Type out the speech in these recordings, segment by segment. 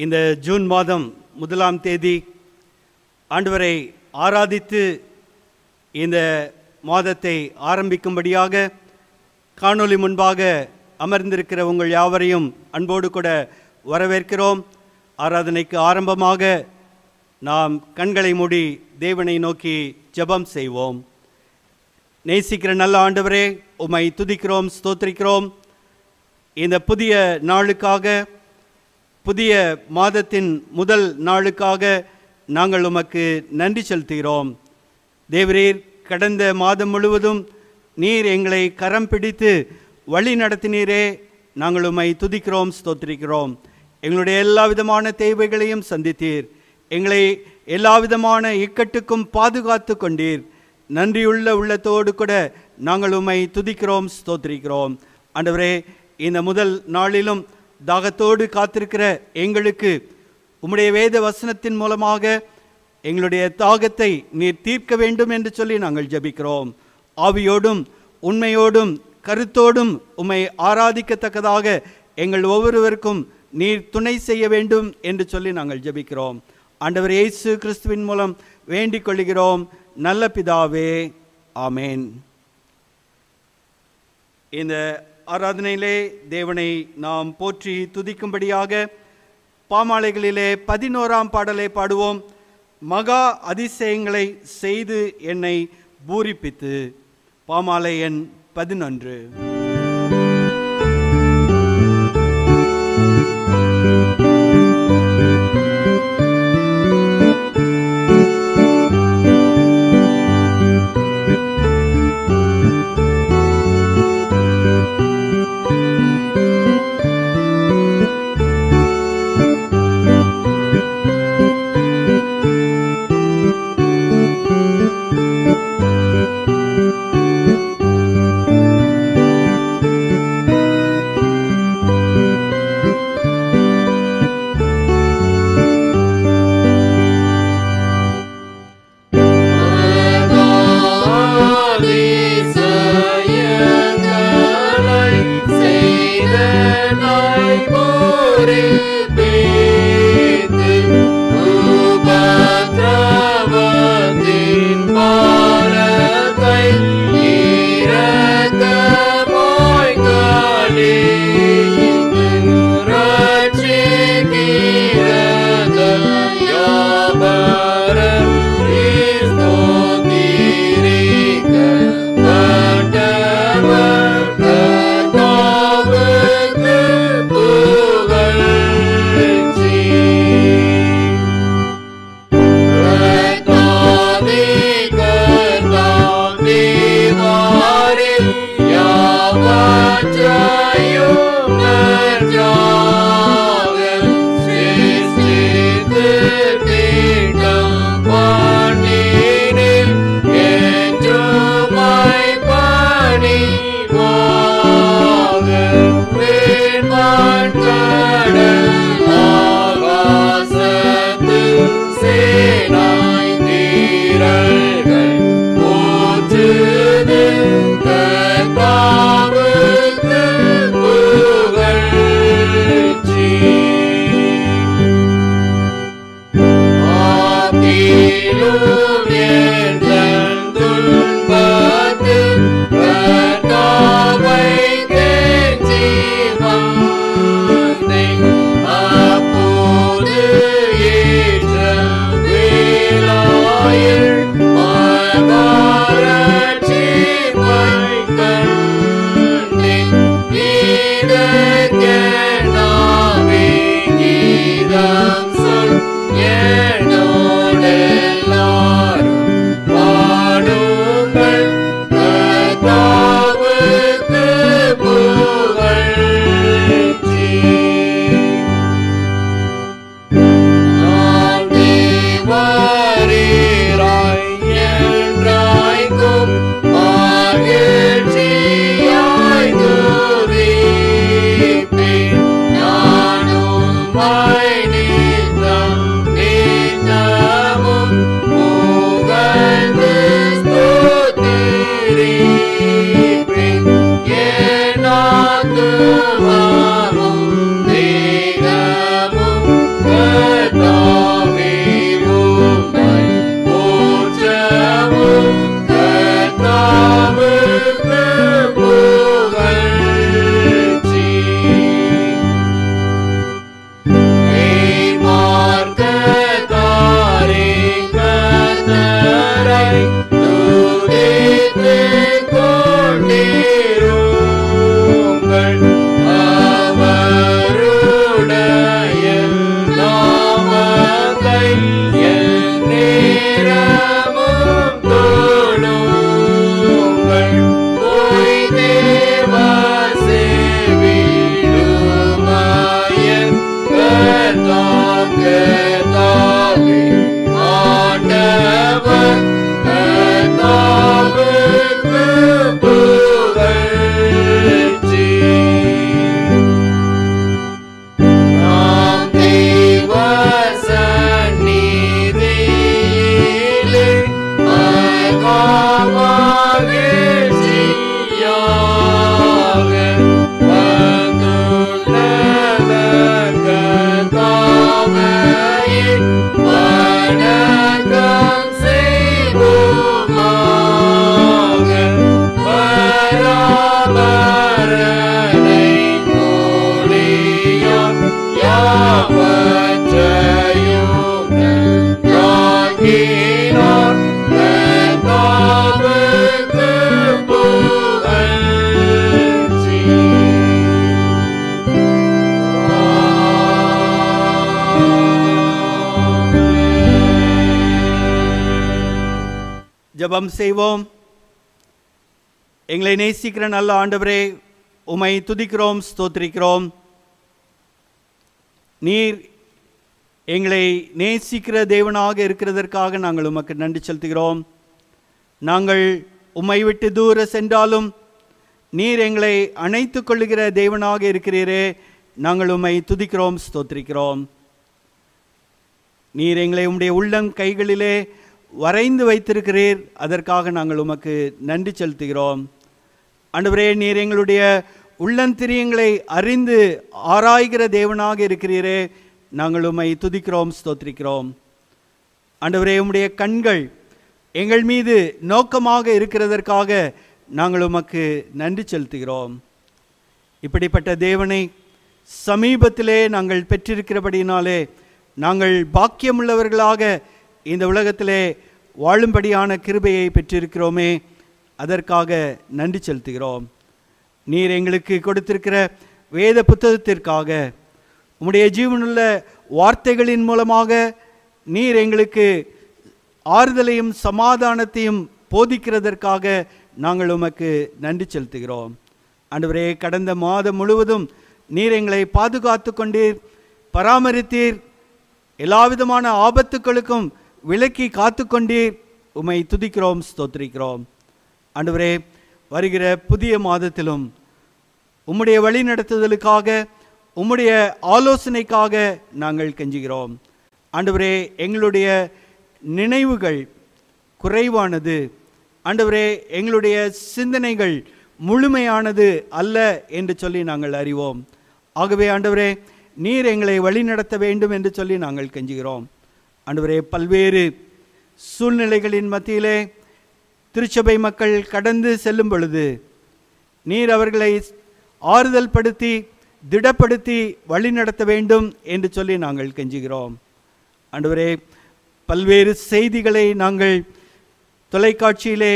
இந்த ஜூன் மாதம் 1ஆம் தேதி ஆண்டவரை ஆராதித்து இந்த மாதத்தை ஆரம்பிக்கும்படியாக காணொளி முன்பாக அமர்ந்திருக்கிற உங்கள் யாவரையும் அன்போடு கூட வரவேற்கிறோம். ஆராதனைக்கு ஆரம்பமாக நாம் கண்களை மூடி தேவனை நோக்கி ஜெபம் செய்வோம். நேசிக்கிற நல்ல ஆண்டவரே, உம்மை துதிக்கிறோம், ஸ்தோத்திரிக்கிறோம். இந்த புதிய நாளுக்காக, புதிய மாதத்தின் முதல் நாளுக்காக நாங்கள் உமக்கு நன்றி செலுத்துகிறோம். தேவரீர், கடந்த மாதம் முழுவதும் நீர் எங்களை கரம் பிடித்து வழி நடத்தினீரே. நாங்கள் உம்மை துதிக்கிறோம், ஸ்தோத்திரிக்கிறோம். எங்களுடைய எல்லா விதமான தேவைகளையும் சந்தித்தீர். எங்களை எல்லா விதமான இக்கட்டுக்கும் பாதுகாத்து கொண்டீர். நன்றியுள்ள உள்ளத்தோடு கூட நாங்கள் உம்மை துதிக்கிறோம், ஸ்தோத்திரிக்கிறோம். ஆண்டவரே, இந்த முதல் நாளிலும் தாகத்தோடு காத்திருக்கிற எங்களுக்கு உம்முடைய வேத வசனத்தின் மூலமாக எங்களுடைய தாகத்தை நீர் தீர்க்க வேண்டும் என்று சொல்லி நாங்கள் ஜெபிக்கிறோம். ஆவியோடும் உண்மையோடும் கருத்தோடும் உம்மை ஆராதிக்கத்தக்கதாக எங்கள் ஒவ்வொருவருக்கும் நீர் துணை செய்ய வேண்டும் என்று சொல்லி நாங்கள் ஜெபிக்கிறோம். ஆண்டவர் இயேசு கிறிஸ்துவின் மூலம் வேண்டிக் கொள்கிறோம், நல்ல பிதாவே, ஆமேன். இந்த ஆராதனையிலே தேவனை நாம் போற்றி துதிக்கும்படியாக பாமாலைகளிலே 11ஆம் பாடலை பாடுவோம். மகா அதிசயங்களை செய்து என்னை பூரிப்பித்து. பாமாலை எண் 11. ஜெபம் செய்வோம். எங்களை நேசிக்கிற நல்ல ஆண்டவரே, உம்மை துதிக்கிறோம், ஸ்தோத்திரிக்கிறோம். நீர் எங்களை நேசிக்கிற தேவனாக இருக்கிறதற்காக நாங்கள் உமக்கு நன்றி செலுத்துகிறோம். நாங்கள் உம்மை விட்டு தூர சென்றாலும் நீர் எங்களை அணைத்து கொள்ளுகிற தேவனாக இருக்கிறீரே, நாங்கள் உம்மை துதிக்கிறோம், ஸ்தோத்திரிக்கிறோம். நீர் எங்களை உம்முடைய உள்ளம் கைகளிலே வரைந்து வைத்திருக்கிறீர், அதற்காக நாங்கள் உமக்கு நன்றி செலுத்துகிறோம். ஆண்டவரே, நீர் எங்களுடைய உள்ளந்திரியங்களை அறிந்து ஆராய்கிற தேவனாக இருக்கிறீரே, நாங்கள் உம்மை துதிக்கிறோம், ஸ்தோத்திரிக்கிறோம். ஆண்டவரே, உம்முடைய கண்கள் எங்கள் மீது நோக்கமாக இருக்கிறதற்காக நாங்கள் உமக்கு நன்றி செலுத்துகிறோம். இப்படிப்பட்ட தேவனை சமீபத்திலே நாங்கள் பெற்றிருக்கிறபடினாலே நாங்கள் பாக்கியமுள்ளவர்களாக இந்த உலகத்திலே வாழும்படியான கிருபையை பெற்றிருக்கிறோமே, அதற்காக நன்றி செலுத்துகிறோம். நீர் எங்களுக்கு கொடுத்திருக்கிற வேத புத்தகத்திற்காக, உம்முடைய ஜீவனுள்ள வார்த்தைகளின் மூலமாக நீர் எங்களுக்கு ஆறுதலையும் சமாதானத்தையும் போதிக்கிறதற்காக நாங்கள் உமக்கு நன்றி செலுத்துகிறோம். ஆண்டவரே, கடந்த மாதம் முழுவதும் நீர் எங்களை பாதுகாத்து கொண்டீர், பராமரித்தீர், எல்லாவிதமான ஆபத்துக்களுக்கும் விலக்கி காத்து கொண்டீர். உம்மை துதிக்கிறோம், ஸ்தோத்திரிக்கிறோம். ஆண்டவரே, வருகிற புதிய மாதத்திலும் உம்முடைய வழி நடத்துதலுக்காக, உம்முடைய ஆலோசனைக்காக நாங்கள் கெஞ்சுகிறோம். ஆண்டவரே, எங்களுடைய நினைவுகள் குறைவானது, ஆண்டவரே, எங்களுடைய சிந்தனைகள் முழுமையானது அல்ல என்று சொல்லி நாங்கள் அறிவோம். ஆகவே ஆண்டவரே, நீர் எங்களை வழி நடத்த வேண்டும் என்று சொல்லி நாங்கள் கெஞ்சுகிறோம். ஆண்டவரே, பல்வேறு சூழ்நிலைகளின் மத்தியிலே திருச்சபை மக்கள் கடந்து செல்லும் பொழுது நீர் அவர்களை ஆறுதல் படுத்தி திடப்படுத்தி வழி நடத்த வேண்டும் என்று சொல்லி நாங்கள் கெஞ்சுகிறோம். ஆண்டவரே, பல்வேறு செய்திகளை நாங்கள் தொலைக்காட்சியிலே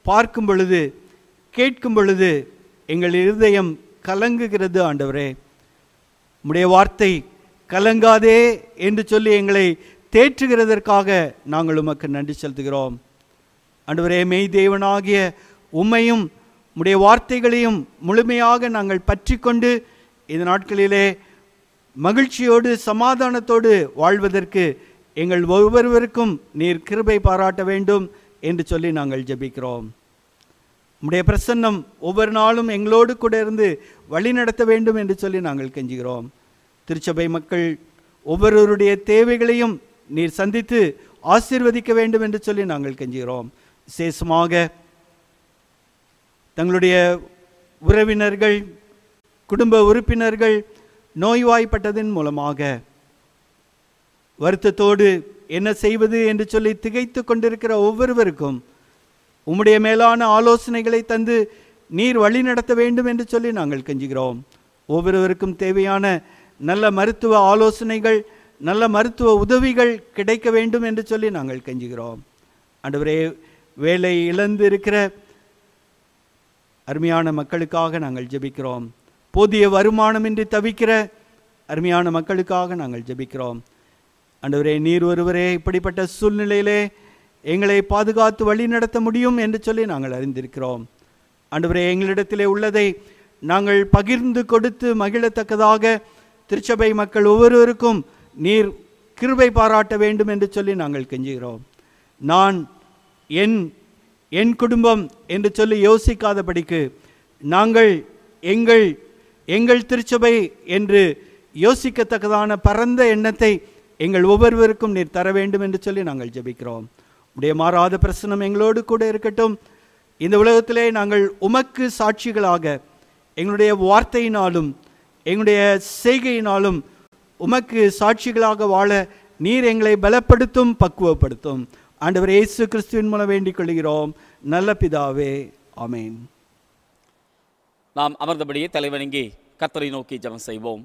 பார்க்கும் பொழுது, கேட்கும் பொழுது எங்கள் இருதயம் கலங்குகிறது. ஆண்டவரே, உம்முடைய வார்த்தை கலங்காதே என்று சொல்லி எங்களை தேற்றுகிறதற்காக நாங்கள் உமக்கு நன்றி செலுத்துகிறோம். ஆண்டவரே, மெய் தேவனாகிய உம்மையும் உம்முடைய வார்த்தைகளையும் முழுமையாக நாங்கள் பற்றி கொண்டு இந்த நாட்களிலே மகிழ்ச்சியோடு சமாதானத்தோடு வாழ்வதற்கு எங்கள் ஒவ்வொருவருக்கும் நீர் கிருபை பாராட்ட வேண்டும் என்று சொல்லி நாங்கள் ஜெபிக்கிறோம். உம்முடைய பிரசன்னம் ஒவ்வொரு நாளும் எங்களோடு கூட இருந்து வழி நடத்த வேண்டும் என்று சொல்லி நாங்கள் கெஞ்சுகிறோம். திருச்சபை மக்கள் ஒவ்வொருவருடைய தேவைகளையும் நீர் சந்தித்து ஆசீர்வதிக்க வேண்டும் என்று சொல்லி நாங்கள் கெஞ்சுகிறோம். விசேஷமாக தங்களுடைய உறவினர்கள், குடும்ப உறுப்பினர்கள் நோய்வாய்ப்பட்டதன் மூலமாக வருத்தத்தோடு என்ன செய்வது என்று சொல்லி திகைத்து கொண்டிருக்கிற ஒவ்வொருவருக்கும் உம்முடைய மேலான ஆலோசனைகளை தந்து நீர் வழி நடத்த வேண்டும் என்று சொல்லி நாங்கள் கெஞ்சுகிறோம். ஒவ்வொருவருக்கும் தேவையான நல்ல மருத்துவ ஆலோசனைகள், நல்ல மருத்துவ உதவிகள் கிடைக்க வேண்டும் என்று சொல்லி நாங்கள் கெஞ்சுகிறோம். ஆண்டவரே, வேலை இழந்து இருக்கிற அருமையான மக்களுக்காக நாங்கள் ஜெபிக்கிறோம். போதிய வருமானமின்றி தவிக்கிற அருமையான மக்களுக்காக நாங்கள் ஜெபிக்கிறோம். ஆண்டவரே, நீர் ஒருவரே இப்படிப்பட்ட சூழ்நிலையிலே எங்களை பாதுகாத்து வழி நடத்த முடியும் என்று சொல்லி நாங்கள் அறிந்திருக்கிறோம். ஆண்டவரே, எங்களிடத்திலே உள்ளதை நாங்கள் பகிர்ந்து கொடுத்து மகிழத்தக்கதாக திருச்சபை மக்கள் ஒவ்வொருவருக்கும் நீர் கிருபை பாராட்ட வேண்டும் என்று சொல்லி நாங்கள் கெஞ்சுகிறோம். நான் என் குடும்பம் என்று சொல்லி யோசிக்காதபடிக்கு நாங்கள் எங்கள் திருச்சபை என்று யோசிக்கத்தக்கதான பரந்த எண்ணத்தை எங்கள் ஒவ்வொருவருக்கும் நீர் தர வேண்டும் என்று சொல்லி நாங்கள் ஜெபிக்கிறோம். உடைய மாறாத பிரசனம் எங்களோடு கூட இருக்கட்டும். இந்த உலகத்திலே நாங்கள் உமக்கு சாட்சிகளாக எங்களுடைய வார்த்தையினாலும் எங்களுடைய செய்கையினாலும் உமக்கு சாட்சிகளாக வாழ நீர் எங்களை பலப்படுத்தும், பக்குவப்படுத்தும். ஆண்டவர் இயேசு கிறிஸ்துவின் மூலம் வேண்டிக் கொள்கிறோம் நல்ல பிதாவே, ஆமென். நாம் அமர்ந்தபடியே தலைவணங்கி கர்த்தரை நோக்கி ஜெபம் செய்வோம்.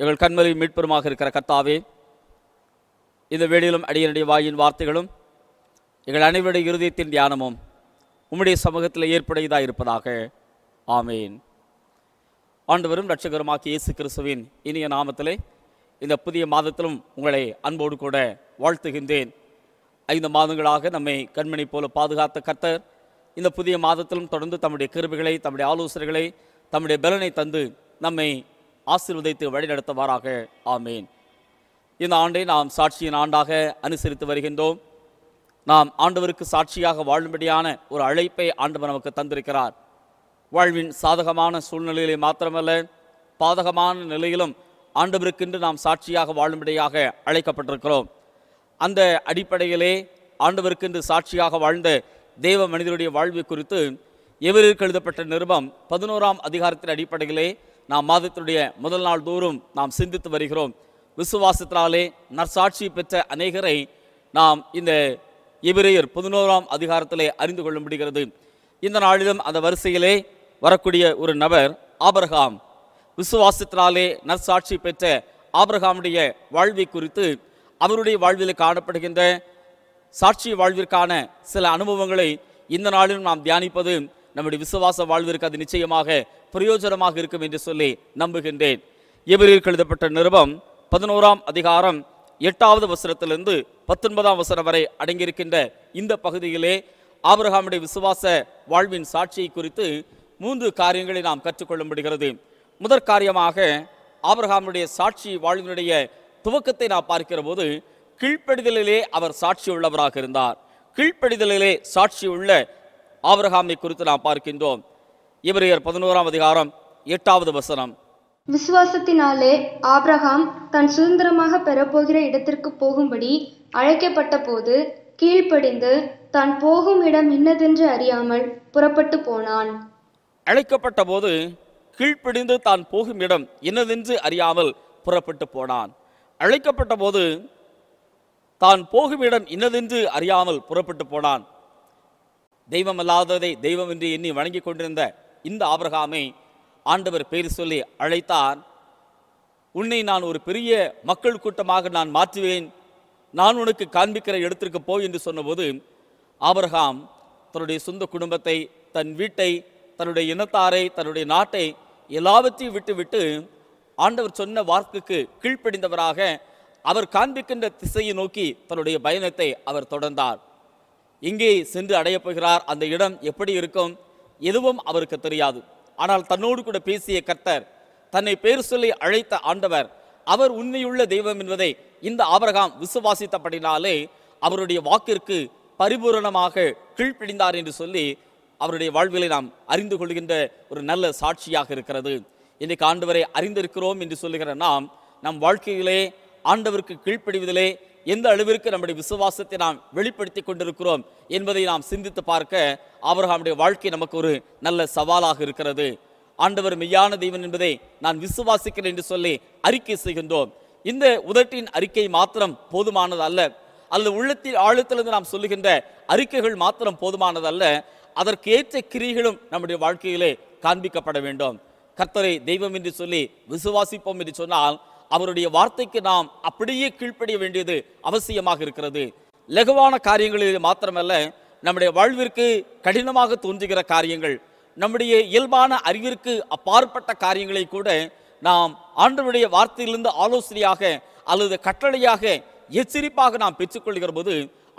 எங்கள் கண்மலை மீட்பெருமாக இருக்கிற கர்த்தாவே, இந்த வேளையிலும் அடியனுடைய வாயின் வார்த்தைகளும் எங்கள் அனைவருடைய இருதயத்தின் தியானமும் உம்முடைய சமூகத்தில் ஏற்புடையதாக இருப்பதாக. ஆமேன். ஆண்டவரும் இரட்சகருமாகிய இயேசு கிறிஸ்துவின் இனிய நாமத்திலே இந்த புதிய மாதத்திலும் உங்களை அன்போடு கூட வாழ்த்துகின்றேன். 5 மாதங்களாக நம்மை கண்மணி போல பாதுகாத்த கர்த்தர் இந்த புதிய மாதத்திலும் தொடர்ந்து தம்முடைய கிருபைகளை, தம்முடைய ஆலோசனைகளை, தம்முடைய பலனை தந்து நம்மை ஆசீர்வதித்து வழிநடத்துவாராக. ஆமேன். இந்த ஆண்டை நாம் சாட்சியின் ஆண்டாக அனுசரித்து வருகின்றோம். நாம் ஆண்டவருக்கு சாட்சியாக வாழும்படியான ஒரு அழைப்பை ஆண்டவர் நமக்கு தந்திருக்கிறார். வாழ்வின் சாதகமான சூழ்நிலையிலே மாத்திரமல்ல, பாதகமான நிலையிலும் ஆண்டவருக்கென்று நாம் சாட்சியாக வாழும்படியாக அழைக்கப்பட்டிருக்கிறோம். அந்த அடிப்படையிலே ஆண்டவருக்கென்று சாட்சியாக வாழ்ந்த தேவ மனிதருடைய வாழ்வு குறித்து எவருக்கு எழுதப்பட்ட நிருபம் 11ஆம் அதிகாரத்தின் அடிப்படையிலே நாம் மாதத்தினுடைய முதல் நாள் தோறும் நாம் சிந்தித்து வருகிறோம். விசுவாசத்தினாலே நற்சாட்சி பெற்ற அநேகரை நாம் இந்த எபிரேயர் 11ஆம் அதிகாரத்திலே அறிந்து கொள்ள முடிகிறது. இந்த நாளிலும் அந்த வரிசையிலே வரக்கூடிய ஒரு நபர் ஆபிரகாம். விசுவாசத்தினாலே நற்சாட்சி பெற்ற ஆபிரகாமுடைய வாழ்வை குறித்து, அவருடைய வாழ்வில் காணப்படுகின்ற சாட்சி வாழ்விற்கான சில அனுபவங்களை இந்த நாளிலும் நாம் தியானிப்பது நம்முடைய விசுவாச வாழ்விற்கு அது நிச்சயமாக பிரயோஜனமாக இருக்கும் என்று சொல்லி நம்புகின்றேன். எபிரேயருக்கு எழுதப்பட்ட நிருபம் 11ஆம் அதிகாரம் 8வது வசனத்திலிருந்து 19ஆம் வசனம் வரை அடங்கியிருக்கின்ற இந்த பகுதியிலே ஆபிரகாமுடைய விசுவாச வாழ்வின் சாட்சியை குறித்து 3 காரியங்களை நாம் கற்றுக்கொள்ள முடிகிறது. முதற் காரியமாக ஆபிரகாமுடைய சாட்சி வாழ்வினுடைய துவக்கத்தை நாம் பார்க்கிற போது கீழ்ப்படிதலிலே அவர் சாட்சி உள்ளவராக இருந்தார். கீழ்ப்படிதலிலே சாட்சி உள்ள ஆபிரகாமை குறித்து நாம் பார்க்கின்றோம். எபிரேயர் 11ஆம் அதிகாரம் 8வது வசனம். விசுவாசத்தினாலே ஆபிரகாம் தன் சுதந்திரமாக பெறப்போகிற இடத்திற்கு போகும்படி அழைக்கப்பட்ட போது கீழ்ப்படிந்து தான் போகும் இடம் இன்னதென்று அறியாமல் புறப்பட்டு போனான். அழைக்கப்பட்ட போது கீழ்ப்படிந்து தான் போகும் இடம் இன்னதென்று அறியாமல் புறப்பட்டு போனான். அழைக்கப்பட்ட போது தான் போகும் இடம் இன்னதென்று அறியாமல் புறப்பட்டு போனான். தெய்வம் அல்லாததை தெய்வம் என்று எண்ணி வணங்கி கொண்டிருந்த இந்த ஆபிரகாமை ஆண்டவர் பேர் சொல்லி அழைத்தார். உன்னை நான் ஒரு பெரிய மக்கள் கூட்டமாக நான் மாற்றுவேன், நான் உனக்கு காண்பிக்கிற இடத்திற்கு போய் என்று சொன்னபோது ஆபிரகாம் தன்னுடைய சொந்த குடும்பத்தை, தன் வீட்டை, தன்னுடைய இனத்தாரை, தன்னுடைய நாட்டை எல்லாவற்றையும் விட்டு ஆண்டவர் சொன்ன வாக்குக்கு கீழ்ப்படிந்தவராக அவர் காண்பிக்கின்ற திசையை நோக்கி தன்னுடைய பயணத்தை அவர் தொடர்ந்தார். எங்கே சென்று அடையப் போகிறார், அந்த இடம் எப்படி இருக்கும், எதுவும் அவருக்கு தெரியாது. ஆனால் தன்னோடு கூட பேசிய கர்த்தர், தன்னை பேர் சொல்லி அழைத்த ஆண்டவர், அவர் உண்மையுள்ள தெய்வம் என்பதை இந்த ஆபிரகாம் விசுவாசித்தபடினாலே அவருடைய வாக்கிற்கு பரிபூரணமாக கீழ்ப்படிந்தார் என்று சொல்லி அவருடைய வாழ்விலை நாம் அறிந்து கொள்கின்ற ஒரு நல்ல சாட்சியாக இருக்கிறது. இன்றைக்கு ஆண்டவரை அறிந்திருக்கிறோம் என்று சொல்லுகிற நாம் நம் வாழ்க்கையிலே ஆண்டவருக்கு கீழ்ப்படிவதிலே எந்த அளவிற்கு நம்முடைய விசுவாசத்தை நாம் வெளிப்படுத்தி கொண்டிருக்கிறோம் என்பதை நாம் சிந்தித்து பார்க்க ஆபிரகாமுடைய வாழ்க்கை நமக்கு ஒரு நல்ல சவாலாக இருக்கிறது. ஆண்டவர் மெய்யான தெய்வன் என்பதை நான் விசுவாசிக்கிறேன் என்று சொல்லி அறிக்கை செய்கின்றோம். இந்த உதட்டின் அறிக்கை மாத்திரம் போதுமானது அல்ல, அல்லது உள்ளத்தில் ஆழத்திலிருந்து நாம் சொல்லுகின்ற அறிக்கைகள் மாத்திரம் போதுமானது அல்ல, அதற்கு ஏற்ற கிரியைகளும் நம்முடைய வாழ்க்கையிலே காண்பிக்கப்பட வேண்டும். கர்த்தரை தெய்வம் என்று சொல்லி விசுவாசிப்போம் என்று சொன்னால் அவருடைய வார்த்தைக்கு நாம் அப்படியே கீழ்ப்படிய வேண்டியது அவசியமாக இருக்கிறது. லகுவான காரியங்களில் மாத்திரமல்ல, நம்முடைய வாழ்விற்கு கடினமாக தோன்றுகிற காரியங்கள், நம்முடைய இயல்பான அறிவிற்கு அப்பாற்பட்ட காரியங்களை கூட நாம் ஆண்டவருடைய வார்த்தையிலிருந்து ஆலோசனையாக அல்லது கட்டளையாக எச்சரிப்பாக நாம் பெற்றுக்கொள்கிற போது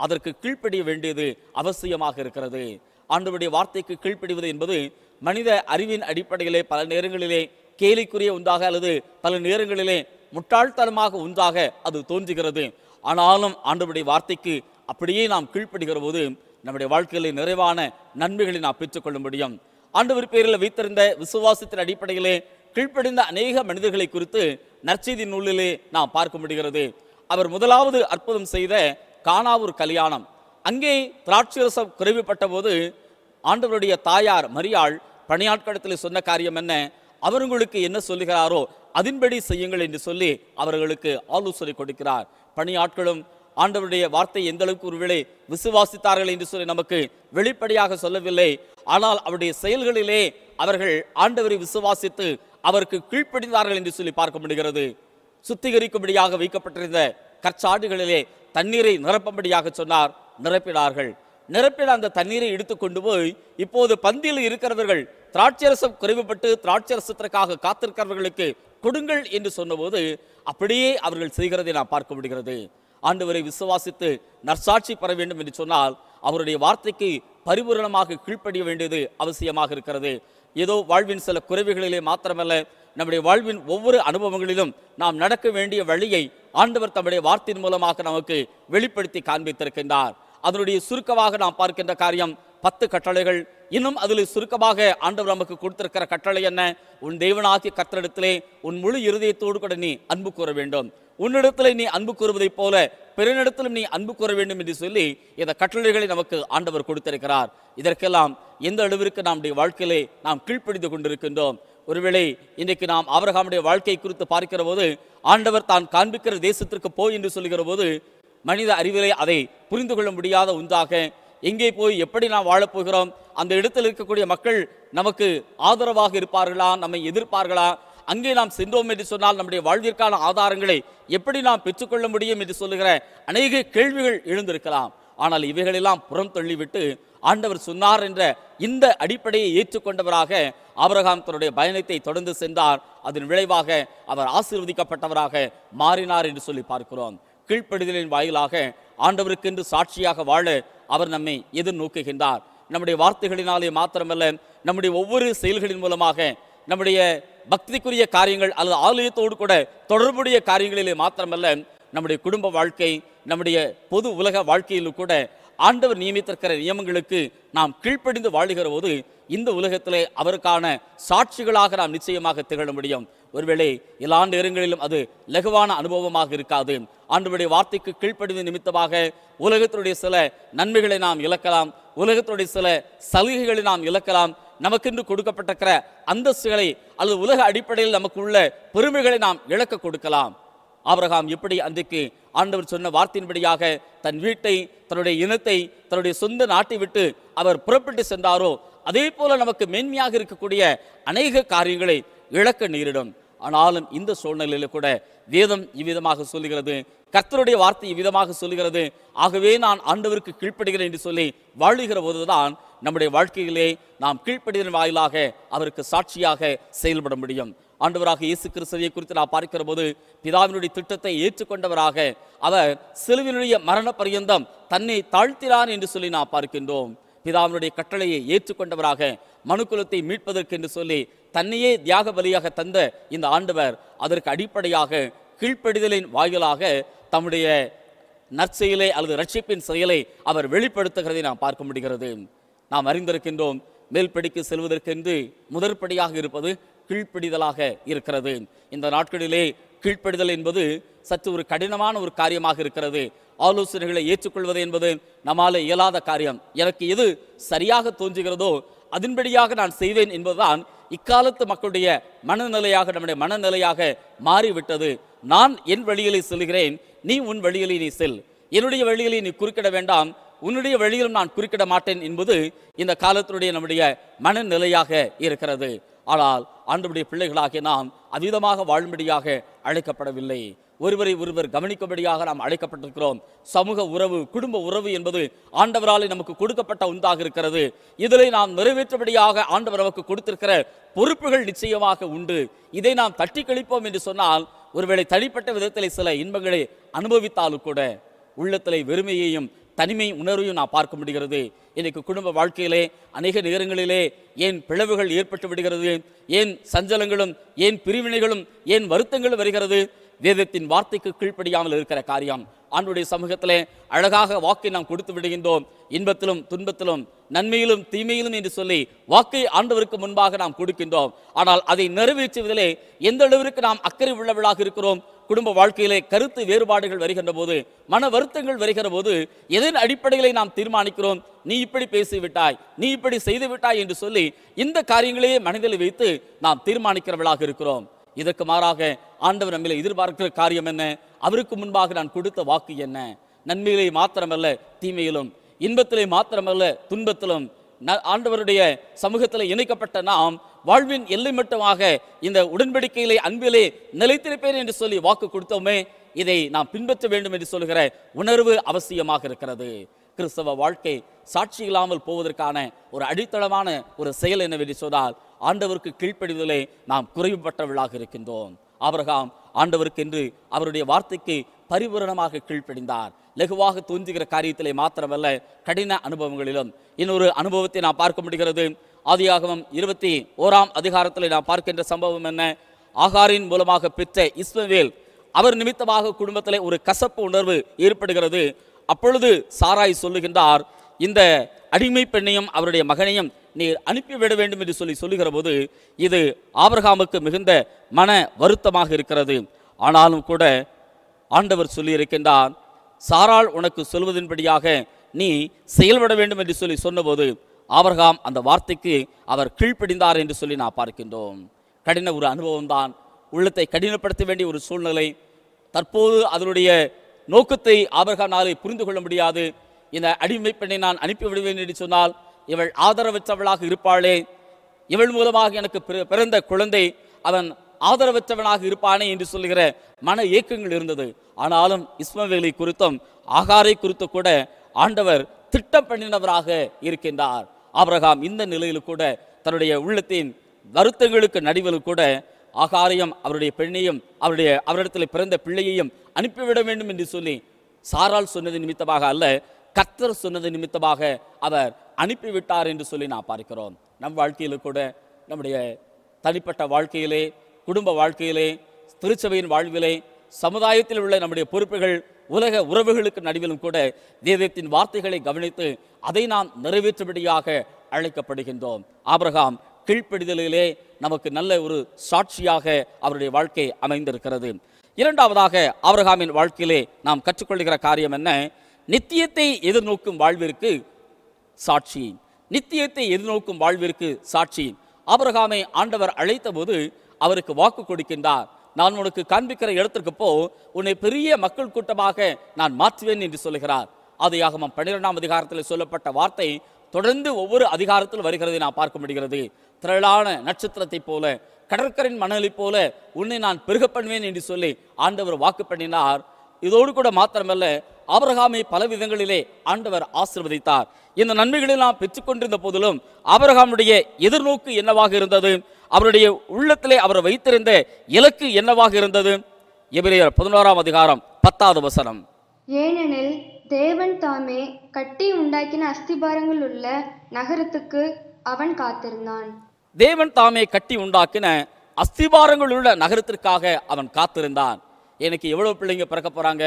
அதற்கு கீழ்ப்படிய வேண்டியது அவசியமாக இருக்கிறது. ஆண்டவருடைய வார்த்தைக்கு கீழ்ப்படிவது என்பது மனித அறிவின் அடிப்படையிலே பல நேரங்களிலே கேலிக்குரிய ஒன்றாக அல்லது பல நேரங்களிலே முட்டாள்தனமாக ஒன்றாக அது தோன்றுகிறது. ஆனாலும் ஆண்டவருடைய வார்த்தைக்கு அப்படியே நாம் கீழ்ப்படுகிற போது நம்முடைய வாழ்க்கையிலே நிறைவான நன்மைகளை நாம் பெற்றுக்கொள்ள முடியும். ஆண்டவர் பேரில் வைத்திருந்த விசுவாசத்தின் அடிப்படையிலே கீழ்ப்படிந்த அநேக மனிதர்களை குறித்து நற்செய்தி நூலிலே நாம் பார்க்க முடிகிறது. அவர் முதலாவது அற்புதம் செய்த கானாவூர் கல்யாணம், அங்கே திராட்சரசம் குறைவுபட்ட போது ஆண்டவருடைய தாயார் மரியாள் பணியாட்களிடத்தில் சொன்ன காரியம் என்ன, அவர் உங்களுக்கு என்ன சொல்லுகிறாரோ அதன்படி செய்யுங்கள் என்று சொல்லி அவர்களுக்கு ஆலோசனை கொடுக்கிறார். பணியாட்களும் ஆண்டவருடைய வார்த்தை எந்த அளவுக்கு ஒருவேளை விசுவாசித்தார்கள் என்று சொல்லி நமக்கு வெளிப்படையாக சொல்லவில்லை. ஆனால் அவருடைய செயல்களிலே அவர்கள் ஆண்டவரை விசுவாசித்து அவருக்கு கீழ்ப்படிந்தார்கள் என்று சொல்லி பார்க்க முடிகிறது. சுத்திகரிக்கும்படியாக வைக்கப்பட்டிருந்த கற்சாடுகளிலே தண்ணீரை நிரப்பும்படியாக சொன்னார், நிரப்பினார்கள். நிரப்பின அந்த தண்ணீரை எடுத்துக்கொண்டு போய் இப்போது பந்தியில் இருக்கிறவர்கள் திராட்சரசம் குறைவுபட்டு திராட்சரசத்திற்காக காத்திருக்கிறவர்களுக்கு கொடுங்கள் என்று சொன்னபோது அப்படியே அவர்கள் செய்கிறதை நாம் பார்க்க முடிகிறது. ஆண்டவரை விசுவாசித்து நற்சாட்சி பெற வேண்டும் என்று சொன்னால் அவருடைய வார்த்தைக்கு பரிபூரணமாக கீழ்ப்படிய வேண்டியது அவசியமாக இருக்கிறது. ஏதோ வாழ்வின் சில குறைவுகளிலே மாத்திரமல்ல, நம்முடைய வாழ்வின் ஒவ்வொரு அனுபவங்களிலும் நாம் நடக்க வேண்டிய வழியை ஆண்டவர் தம்முடைய வார்த்தையின் மூலமாக நமக்கு வெளிப்படுத்தி காண்பித்திருக்கின்றார். அதனுடைய சுருக்கமாக நாம் பார்க்கின்ற காரியம் 10 கட்டளைகள். இன்னும் அதில் சுருக்கமாக ஆண்டவர் நமக்கு கொடுத்திருக்கிற கட்டளை என்ன, உன் தேவனாகிய கர்த்தரிடத்திலே உன் முழு இருதயத்தோடு கூட நீ அன்பு கூற வேண்டும், உன்னிடத்திலே நீ அன்பு கூறுவதைப் போல பிறனிடத்திலும் நீ அன்பு கூற வேண்டும் என்று சொல்லி இந்த கட்டளைகளை நமக்கு ஆண்டவர் கொடுத்திருக்கிறார். இதற்கெல்லாம் எந்த அளவிற்கு நம்முடைய வாழ்க்கையிலே நாம் கீழ்ப்படிந்து கொண்டிருக்கின்றோம். ஒருவேளை இன்றைக்கு நாம் ஆபிரகாமுடைய வாழ்க்கை குறித்து பார்க்கிற போது ஆண்டவர் தான் காண்பிக்கிற தேசத்திற்கு போய் என்று சொல்லுகிற போது மனித அறிவிலே அதை புரிந்து கொள்ள முடியாத ஒன்றாக, எங்கே போய் எப்படி நாம் வாழப்போகிறோம், அந்த இடத்தில் இருக்கக்கூடிய மக்கள் நமக்கு ஆதரவாக இருப்பார்களா, நம்மை எதிர்ப்பார்களா, அங்கே நாம் சென்றோம் என்று சொன்னால் நம்முடைய வாழ்விற்கான ஆதாரங்களை எப்படி நாம் பெற்றுக்கொள்ள முடியும் என்று சொல்லுகிற அநேக கேள்விகள் எழுந்திருக்கலாம். ஆனால் இவைகளெல்லாம் புறம் தள்ளிவிட்டு ஆண்டவர் சொன்னார் என்ற இந்த அடிப்படையை ஏற்றுக்கொண்டவராக ஆபிரகாம் தன்னுடைய பயணத்தை தொடர்ந்து சென்றார். அதன் விளைவாக அவர் ஆசீர்வதிக்கப்பட்டவராக மாறினார் என்று சொல்லி பார்க்கிறோம். கீழ்ப்படிதலின் வாயிலாக ஆண்டவருக்கென்று சாட்சியாக வாழ அவர் நம்மை எதிர்நோக்குகின்றார். நம்முடைய வார்த்தைகளினாலே மாத்திரமல்ல, நம்முடைய ஒவ்வொரு செயல்களின் மூலமாக, நம்முடைய பக்திக்குரிய காரியங்கள் அல்லது ஆலயத்தோடு கூட தொடர்புடைய காரியங்களிலே மாத்திரமல்ல, நம்முடைய குடும்ப வாழ்க்கை, நம்முடைய பொது உலக வாழ்க்கையிலும் கூட ஆண்டவர் நியமித்திருக்கிற நியமங்களுக்கு நாம் கீழ்ப்படிந்து வாழுகிற போது இந்த உலகத்திலே அவருக்கான சாட்சிகளாக நாம் நிச்சயமாக திகழ முடியும். ஒருவேளை எல்லா நேரங்களிலும் அது லகுவான அனுபவமாக இருக்காது. ஆண்டவருடைய வார்த்தைக்கு கீழ்ப்படிந்து நிமித்தமாக உலகத்தினுடைய சில நன்மைகளை நாம் இழக்கலாம், உலகத்தினுடைய சில சலுகைகளை நாம் இழக்கலாம், நமக்கென்று கொடுக்கப்பட்டிருக்கிற அந்தஸ்துகளை அல்லது உலக அடிப்படையில் நமக்கு உள்ள பெருமைகளை நாம் இழக்க கொடுக்கலாம். ஆபிரகாம் எப்படி அன்றைக்கு ஆண்டவர் சொன்ன வார்த்தையின்படியாக தன் வீட்டை, தன்னுடைய இனத்தை, தன்னுடைய சொந்த நாட்டை விட்டு அவர் புறப்பட்டு சென்றாரோ, அதே போல நமக்கு மேன்மையாக இருக்கக்கூடிய அநேக காரியங்களை இழக்க நேரிடும். ஆனாலும் இந்த சூழ்நிலையில கூட வேதம் இவ்விதமாக சொல்லுகிறது, கர்த்தருடைய வார்த்தை இவ்விதமாக சொல்லுகிறது. ஆகவே நான் ஆண்டவருக்கு கீழ்ப்படுகிறேன் என்று சொல்லி வாழுகிற போதுதான் நம்முடைய வாழ்க்கையிலே நாம் கீழ்ப்படிதலின் வாயிலாக அவருக்கு சாட்சியாக செயல்பட முடியும். ஆண்டவராக இயேசு கிறிஸ்துவை குறித்து நான் பார்க்கிற போது பிதாவினுடைய திட்டத்தை ஏற்றுக்கொண்டவராக அவர் சிலுவையினுடைய மரண பரியந்தம் தன்னை தாழ்த்தினார் என்று சொல்லி நான் பார்க்கின்றோம். பிதாவினுடைய கட்டளையை ஏற்றுக்கொண்டவராக மனுக்குலத்தை மீட்பதற்கு என்று சொல்லி தன்னையே தியாக பலியாக தந்த இந்த ஆண்டவர் அதற்கு அடிப்படையாக கீழ்ப்படிதலின் வாயிலாக தம்முடைய நற்செயலை அல்லது ரட்சிப்பின் செயலை அவர் வெளிப்படுத்துகிறதை நாம் பார்க்க முடிகிறது. நாம் அறிந்திருக்கின்றோம், மேல்படிக்கு செல்வதற்கென்று முதற்படியாக இருப்பது கீழ்ப்படிதலாக இருக்கிறது. இந்த நாட்களிலே கீழ்ப்படிதல் என்பது சற்று ஒரு கடினமான ஒரு காரியமாக இருக்கிறது. ஆலோசனைகளை ஏற்றுக்கொள்வது என்பது நம்மால் இயலாத காரியம். எனக்கு எது சரியாக தோன்றுகிறதோ அதன்படியாக நான் செய்வேன் என்பதுதான் இக்காலத்து மக்களுடைய மனநிலையாக, நம்முடைய மனநிலையாக மாறிவிட்டது. நான் என் வழியிலே செல்கிறேன், நீ உன் வழியிலே நீ செல், என்னுடைய வழியிலே நீ குறுக்கிட வேண்டாம், உன்னுடைய வழியிலும் நான் குறுக்கிட மாட்டேன் என்பது இந்த காலத்தினுடைய நம்முடைய மனநிலையாக இருக்கிறது. ஆனால் ஆண்டவருடைய பிள்ளைகளாகிய நாம் அவ்விதமாக வாழும்படியாக அழைக்கப்படவில்லை. ஒருவரை ஒருவர் கவனிக்கும்படியாக நாம் அழைக்கப்பட்டிருக்கிறோம். சமூக உறவு, குடும்ப உறவு என்பது ஆண்டவராலே நமக்கு கொடுக்கப்பட்ட ஒன்றாக இருக்கிறது. இதிலே நாம் நிறைவேற்றபடியாக ஆண்டவர் நமக்கு கொடுத்திருக்கிற பொறுப்புகள் நிச்சயமாக உண்டு. இதை நாம் தட்டி கழிப்போம் என்று சொன்னால் ஒருவேளை தனிப்பட்ட விதத்திலே சில இன்பங்களை அனுபவித்தாலும் கூட உள்ளத்திலே வெறுமையையும் தனிமை உணர்வையும் நான் பார்க்க முடிகிறது. இன்னைக்கு குடும்ப வாழ்க்கையிலே அநேக நேரங்களிலே ஏன் பிளவுகள் ஏற்பட்டு விடுகிறது, ஏன் சஞ்சலங்களும், ஏன் பிரிவினைகளும், ஏன் வருத்தங்களும் வருகிறது? வேதத்தின் வார்த்தைக்கு கீழ்ப்படியாமல் இருக்கிற காரியம். ஆண்டவருடைய சமூகத்திலே அழகாக வாக்கை நாம் கொடுத்து விடுகின்றோம். இன்பத்திலும் துன்பத்திலும் நன்மையிலும் தீமையிலும் என்று சொல்லி வாக்கை ஆண்டவருக்கு முன்பாக நாம் கொடுக்கின்றோம். ஆனால் அதை நிறைவேற்றுவதிலே எந்த அளவிற்கு நாம் அக்கறை உள்ளவர்களாக இருக்கிறோம்? குடும்ப வாழ்க்கையிலே கருத்து வேறுபாடுகள் வருகின்ற போது, மன வருத்தங்கள் வருகிற போது எதன் அடிப்படையிலே நாம் தீர்மானிக்கிறோம்? நீ இப்படி பேசிவிட்டாய், நீ இப்படி செய்து விட்டாய் என்று சொல்லி இந்த காரியங்களையே மனதில் வைத்து நாம் தீர்மானிக்கிறவர்களாக இருக்கிறோம். இதற்கு மாறாக ஆண்டவர் நம்மிலே எதிர்பார்க்கிற காரியம் என்ன? அவருக்கு முன்பாக நான் கொடுத்த வாக்கு என்ன? நன்மையிலே மாத்திரமல்ல தீமையிலும், இன்பத்திலே மாத்திரமல்ல துன்பத்திலும் ஆண்டவருடைய சமூகத்தில் இணைக்கப்பட்ட நாம் வாழ்வின் எல்லை மட்டுமாக இந்த உடன்படிக்கையிலே அன்பிலே நிலைத்திருப்பேன் என்று சொல்லி வாக்கு கொடுத்தோமே, இதை நாம் பின்பற்ற வேண்டும் என்று சொல்கிற உணர்வு அவசியமாக இருக்கிறது. கிறிஸ்தவ வாழ்க்கை சாட்சி இல்லாமல் போவதற்கான ஒரு அடித்தளமான ஒரு செயல் என்னவென்று சொன்னால் ஆண்டவருக்கு கீழ்ப்படிதலே நாம் குறைவுபட்டவர்களாக இருக்கின்றோம். ஆபிரகாம் ஆண்டவருக்கென்று அவருடைய வார்த்தைக்கு பரிபூரணமாக கீழ்ப்படிந்தார். லகுவாக தோன்றுகிற காரியத்திலே மாத்திரமல்ல, கடின அனுபவங்களிலும். இன்னொரு அனுபவத்தை நாம் பார்க்க முடிகிறது. ஆதியாகமம் 21ஆம் அதிகாரத்தில் நாம் பார்க்கின்ற சம்பவம் என்ன? ஆகாரின் மூலமாக பெற்ற இஸ்மவேல், அவர் நிமித்தமாக குடும்பத்திலே ஒரு கசப்பு உணர்வு ஏற்படுகிறது. அப்பொழுது சாராய் சொல்லுகின்றார், இந்த அடிமை பெண்ணையும் அவருடைய மகனையும் நீர் அனுப்பிவிட வேண்டும் என்று சொல்லுகிற போது இது ஆபிரகாமுக்கு மிகுந்த மன வருத்தமாக இருக்கிறது. ஆனாலும் கூட ஆண்டவர் சொல்லியிருக்கின்றார், சாராள் உனக்கு சொல்வதன்படியாக நீ செயல்பட வேண்டும் என்று சொன்னபோது ஆபிரகாம் அந்த வார்த்தைக்கு அவர் கீழ்ப்படிந்தார் என்று சொல்லி நான் பார்க்கின்றோம். கடின ஒரு அனுபவம் தான், உள்ளத்தை கடினப்படுத்த வேண்டிய ஒரு சூழ்நிலை. தற்போது அதனுடைய நோக்கத்தை ஆபிரகாமாலே புரிந்து கொள்ள முடியாது. இந்த அடிமை பெண்ணை நான் அனுப்பிவிடுவேன் என்று சொன்னால் இவள் ஆதரவற்றவளாக இருப்பாளே, இவள் மூலமாக எனக்கு பிறந்த குழந்தை அவன் ஆதரவற்றவனாக இருப்பானே என்று சொல்லுகிற மன ஏக்கங்கள் இருந்தது. ஆனாலும் இஸ்மவேலை குறித்தும் ஆகாரை குறித்து கூட ஆண்டவர் திட்டம் பண்ணினவராக இருக்கின்றார். ஆபிரகாம் இந்த நிலையில் கூட தன்னுடைய உள்ளத்தின் வருத்தங்களுக்கு நடுவில் கூட ஆகாரியம் அவருடைய பெண்ணையும் அவரிடத்தில் பிறந்த பிள்ளையையும் அனுப்பிவிட வேண்டும் என்று சொல்லி சாரால் சொன்னது நிமித்தமாக அல்ல, கர்த்தர் சொன்னது நிமித்தமாக அவர் அனுப்பிவிட்டார் என்று சொல்லி நாம் பார்க்கிறோம். நம் வாழ்க்கையில் கூட, நம்முடைய தனிப்பட்ட வாழ்க்கையிலே, குடும்ப வாழ்க்கையிலே, திருச்சபையின் வாழ்விலே, சமுதாயத்தில் உள்ள நம்முடைய பொறுப்புகள், உலக உறவுகளுக்கு நடுவிலும் கூட வேதத்தின் வார்த்தைகளை கவனித்து அதை நாம் நிறைவேற்றும்படியாக அழைக்கப்படுகின்றோம். ஆபிரகாம் கீழ்ப்படிதலிலே நமக்கு நல்ல ஒரு சாட்சியாக அவருடைய வாழ்க்கை அமைந்திருக்கிறது. இரண்டாவதாக ஆபிரகாமின் வாழ்க்கையிலே நாம் கற்றுக்கொள்கிற காரியம் என்ன? நித்தியத்தை எதிர்நோக்கும் வாழ்விற்கு சாட்சி. நித்தியத்தை எதிர்நோக்கும் வாழ்விற்கு சாட்சி. ஆபிரகாமை ஆண்டவர் அழைத்த போது அவருக்கு வாக்கு கொடுக்கின்றார். நான் உனக்கு காண்பிக்கிற இடத்திற்கு போ, உன்னை பெரிய மக்கள் கூட்டமாக நான் மாற்றுவேன் என்று சொல்லுகிறார். ஆதியாகமம் 12ஆம் அதிகாரத்தில் சொல்லப்பட்ட வார்த்தை தொடர்ந்து ஒவ்வொரு அதிகாரத்தில் வருகிறதை நான் பார்க்க முடிகிறது. திரளான நட்சத்திரத்தை போல, கடற்கரையின் மணலை போல உன்னை நான் பெருக பண்ணுவேன் என்று சொல்லி ஆண்டவர் வாக்கு பண்ணினார். இதோடு கூட மாத்திரமல்ல, ஆபிரகாமை பல விதங்களிலே ஆண்டவர் ஆசீர்வதித்தார். இந்த நன்மைகளெல்லாம் பெற்றுக்கொண்டிருந்த போதிலும் ஆபிரகாமுடைய எதிர்நோக்கு என்னவாக இருந்தது? அவருடைய உள்ளத்திலே அவர் வைத்திருந்த இலக்கு என்னவாக இருந்தது? எபிரேயர் 11ஆம் அதிகாரம் 10வது வசனம். ஏனெனில் தேவன் தாமே கட்டி உண்டாக்கின அஸ்திபாரங்கள் உள்ள நகரத்துக்கு அவன் காத்திருந்தான். தேவன் தாமே கட்டி உண்டாக்கின அஸ்திபாரங்கள் உள்ள நகரத்திற்காக அவன் காத்திருந்தான். எனக்கு எவ்வளவு பிள்ளைங்க பிறக்க போறாங்க,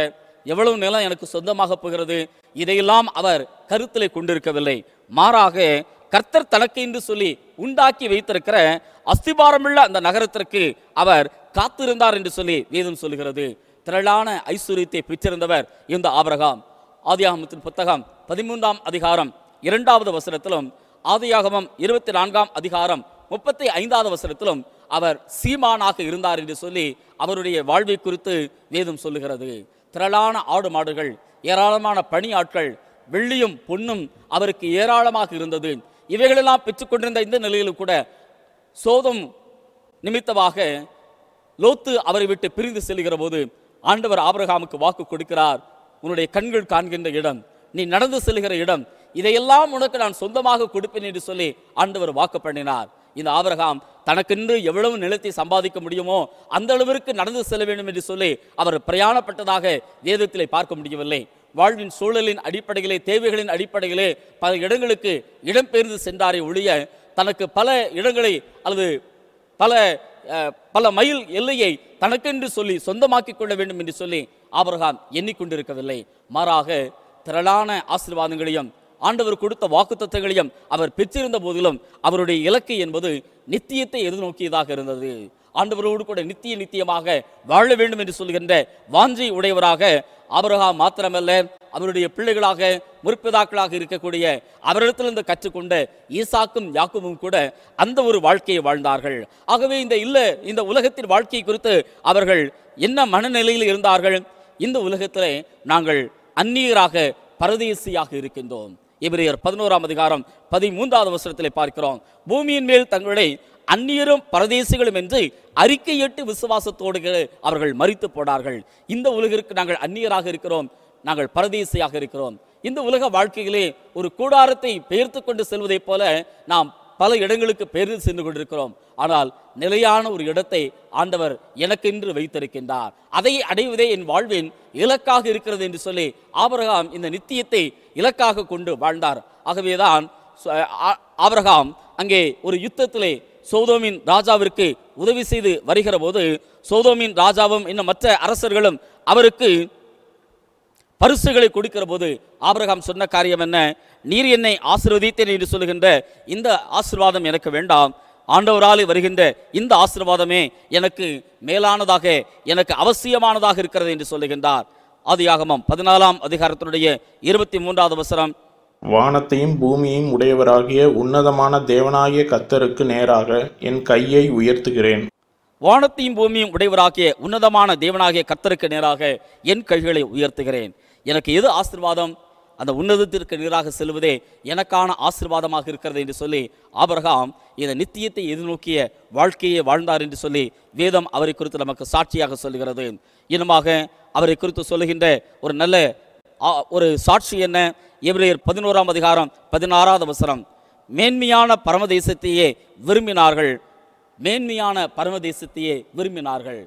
எவ்வளவு நிலம் எனக்கு சொந்தமாக போகிறது, இதையெல்லாம் அவர் கருத்திலே கொண்டிருக்கவில்லை. மாறாக கர்த்தர் தனக்கு என்று சொல்லி உண்டாக்கி வைத்திருக்கிற அஸ்திபாரமுள்ள அந்த நகரத்திற்கு அவர் காத்திருந்தார் என்று சொல்லி வேதம் சொல்லுகிறது. திரளான ஐஸ்வர்யத்தை பெற்றிருந்தவர் இந்த ஆபிரகாம். ஆதியாகமத்தின் புத்தகம் 13ஆம் அதிகாரம் 2வது வசனத்திலும், ஆதியாகமம் 24ஆம் அதிகாரம் 35வது வசனத்திலும் அவர் சீமானாக இருந்தார் என்று சொல்லி அவருடைய வாழ்வை குறித்து வேதம் சொல்லுகிறது. திரளான ஆடு மாடுகள், ஏராளமான பணியாட்கள், வெள்ளியும் பொன்னும் அவருக்கு ஏராளமாக இருந்தது. இவைகளெல்லாம் பெற்றுக்கொண்டிருந்த இந்த நிலையில் கூட சோதம் நிமித்தமாக லோத்து அவரை விட்டு பிரிந்து செல்கிற போது ஆண்டவர் ஆபிரகாமுக்கு வாக்கு கொடுக்கிறார். உன்னுடைய கண்கள் காண்கின்ற இடம், நீ நடந்து செல்கிற இடம், இதையெல்லாம் உனக்கு நான் சொந்தமாக கொடுப்பேன் என்று சொல்லி ஆண்டவர் வாக்கு பண்ணினார். இந்த ஆபிரகாம் தனக்கென்று எவ்வளவு நிலத்தை சம்பாதிக்க முடியுமோ அந்த அளவிற்கு நடந்து செல்ல வேண்டும் என்று சொல்லி அவர் பிரயாணப்பட்டதாக வேதத்திலே பார்க்க முடியவில்லை. வாழ்வின் சூழலின் அடிப்படையிலே, தேவைகளின் அடிப்படையிலே பல இடங்களுக்கு இடம்பெயர்ந்து சென்றாரே ஒழிய தனக்கு பல இடங்களை அல்லது பல மைல் எல்லையை தனக்கென்று சொல்லி சொந்தமாக்கிக் கொள்ள வேண்டும் என்று சொல்லி ஆபிரகாம் எண்ணிக்கொண்டிருக்கவில்லை. மாறாக திரளான ஆசீர்வாதங்களையும் ஆண்டவர் கொடுத்த வாக்குத்தத்தங்களையும் அவர் பெற்றிருந்த போதிலும் அவருடைய இலக்கு என்பது நித்தியத்தை எதிர்நோக்கியதாக இருந்தது. ஆண்டவரோடு கூட நித்தியமாக வாழ வேண்டும் என்று சொல்கின்ற வாஞ்சை உடையவராக ஆபிரகாம் மாத்திரமல்ல, அவருடைய பிள்ளைகளாக முற்பிதாக்களாக இருக்கக்கூடிய அவரிடத்திலிருந்து கற்றுக்கொண்ட ஈசாக்கும் யாக்கோபும் கூட அந்த ஒரு வாழ்க்கையை வாழ்ந்தார்கள். ஆகவே இந்த உலகத்தின் வாழ்க்கையை குறித்து அவர்கள் என்ன மனநிலையில் இருந்தார்கள்? இந்த உலகத்திலே நாங்கள் அந்நியராக பரதேசியாக இருக்கின்றோம். எபிரேயர் 11ஆம் அதிகாரம் 13வது வசனத்திலே பார்க்கிறோம். பூமியின் மேல் தங்களை அந்நியரும் பரதேசிகளும் என்று அறிக்கையிட்டு விசுவாசத்தோடு அவர்கள் மரித்து போனார்கள். இந்த உலகிற்கு நாங்கள் அந்நியராக இருக்கிறோம், நாங்கள் பரதேசியாக இருக்கிறோம். இந்த உலக வாழ்க்கையிலே ஒரு கூடாரத்தை பெயர்த்து கொண்டு செல்வதைப் போல நாம் பல இடங்களுக்கு பெயர்ந்து சென்று கொண்டிருக்கிறோம். ஆனால் நிலையான ஒரு இடத்தை ஆண்டவர் எனக்கென்று வைத்திருக்கின்றார். அதை அடைவதே என் வாழ்வின் இலக்காக இருக்கிறது என்று சொல்லி ஆபிரகாம் இந்த நித்தியத்தை இலக்காக கொண்டு வாழ்ந்தார். ஆகவேதான் ஆபிரகாம் அங்கே ஒரு யுத்தத்திலே சோதோமின் ராஜாவிற்கு உதவி செய்து வருகிற போது சோதோமின் ராஜாவும் இன்னும் மற்ற அரசர்களும் அவருக்கு பரிசுகளை கொடுக்கிற போது ஆபிரகாம் சொன்ன காரியம் என்ன? நீர் என்னை ஆசீர்வதித்தேன் என்று சொல்லுகின்ற இந்த ஆசீர்வாதம் எனக்கு வேண்டாம், ஆண்டவராலே வருகின்ற இந்த ஆசீர்வாதமே எனக்கு மேலானதாக, எனக்கு அவசியமானதாக இருக்கிறது என்று சொல்லுகின்றார். ஆதியாகமம் 14ஆம் அதிகாரத்தினுடைய 23வது வசனம். வானத்தையும் பூமியையும் உடையவராகிய உன்னதமான தேவனாகிய கர்த்தருக்கு நேராக என் கையை உயர்த்துகிறேன். வானத்தையும் பூமியும் உடையவராகிய உன்னதமான தேவனாகிய கர்த்தருக்கு நேராக என் கைகளை உயர்த்துகிறேன். எனக்கு எது ஆசீர்வாதம்? அந்த உன்னதத்திற்கு நேராக செல்வதே எனக்கான ஆசீர்வாதமாக இருக்கிறது என்று சொல்லி ஆபிரகாம் இந்த நித்தியத்தை எதிர்நோக்கிய வாழ்க்கையை வாழ்ந்தார் என்று சொல்லி வேதம் அவரை குறித்து நமக்கு சாட்சியாக சொல்லுகிறது. இன்னுமாக அவரை குறித்து சொல்லுகின்ற ஒரு நல்ல ஒரு சாட்சி என்ன? எபிரேயர் 11ஆம் அதிகாரம் 16வது வசனம். மேன்மையான பரமதேசத்தையே விரும்பினார்கள், மேன்மையான பரமதேசத்தையே விரும்பினார்கள்.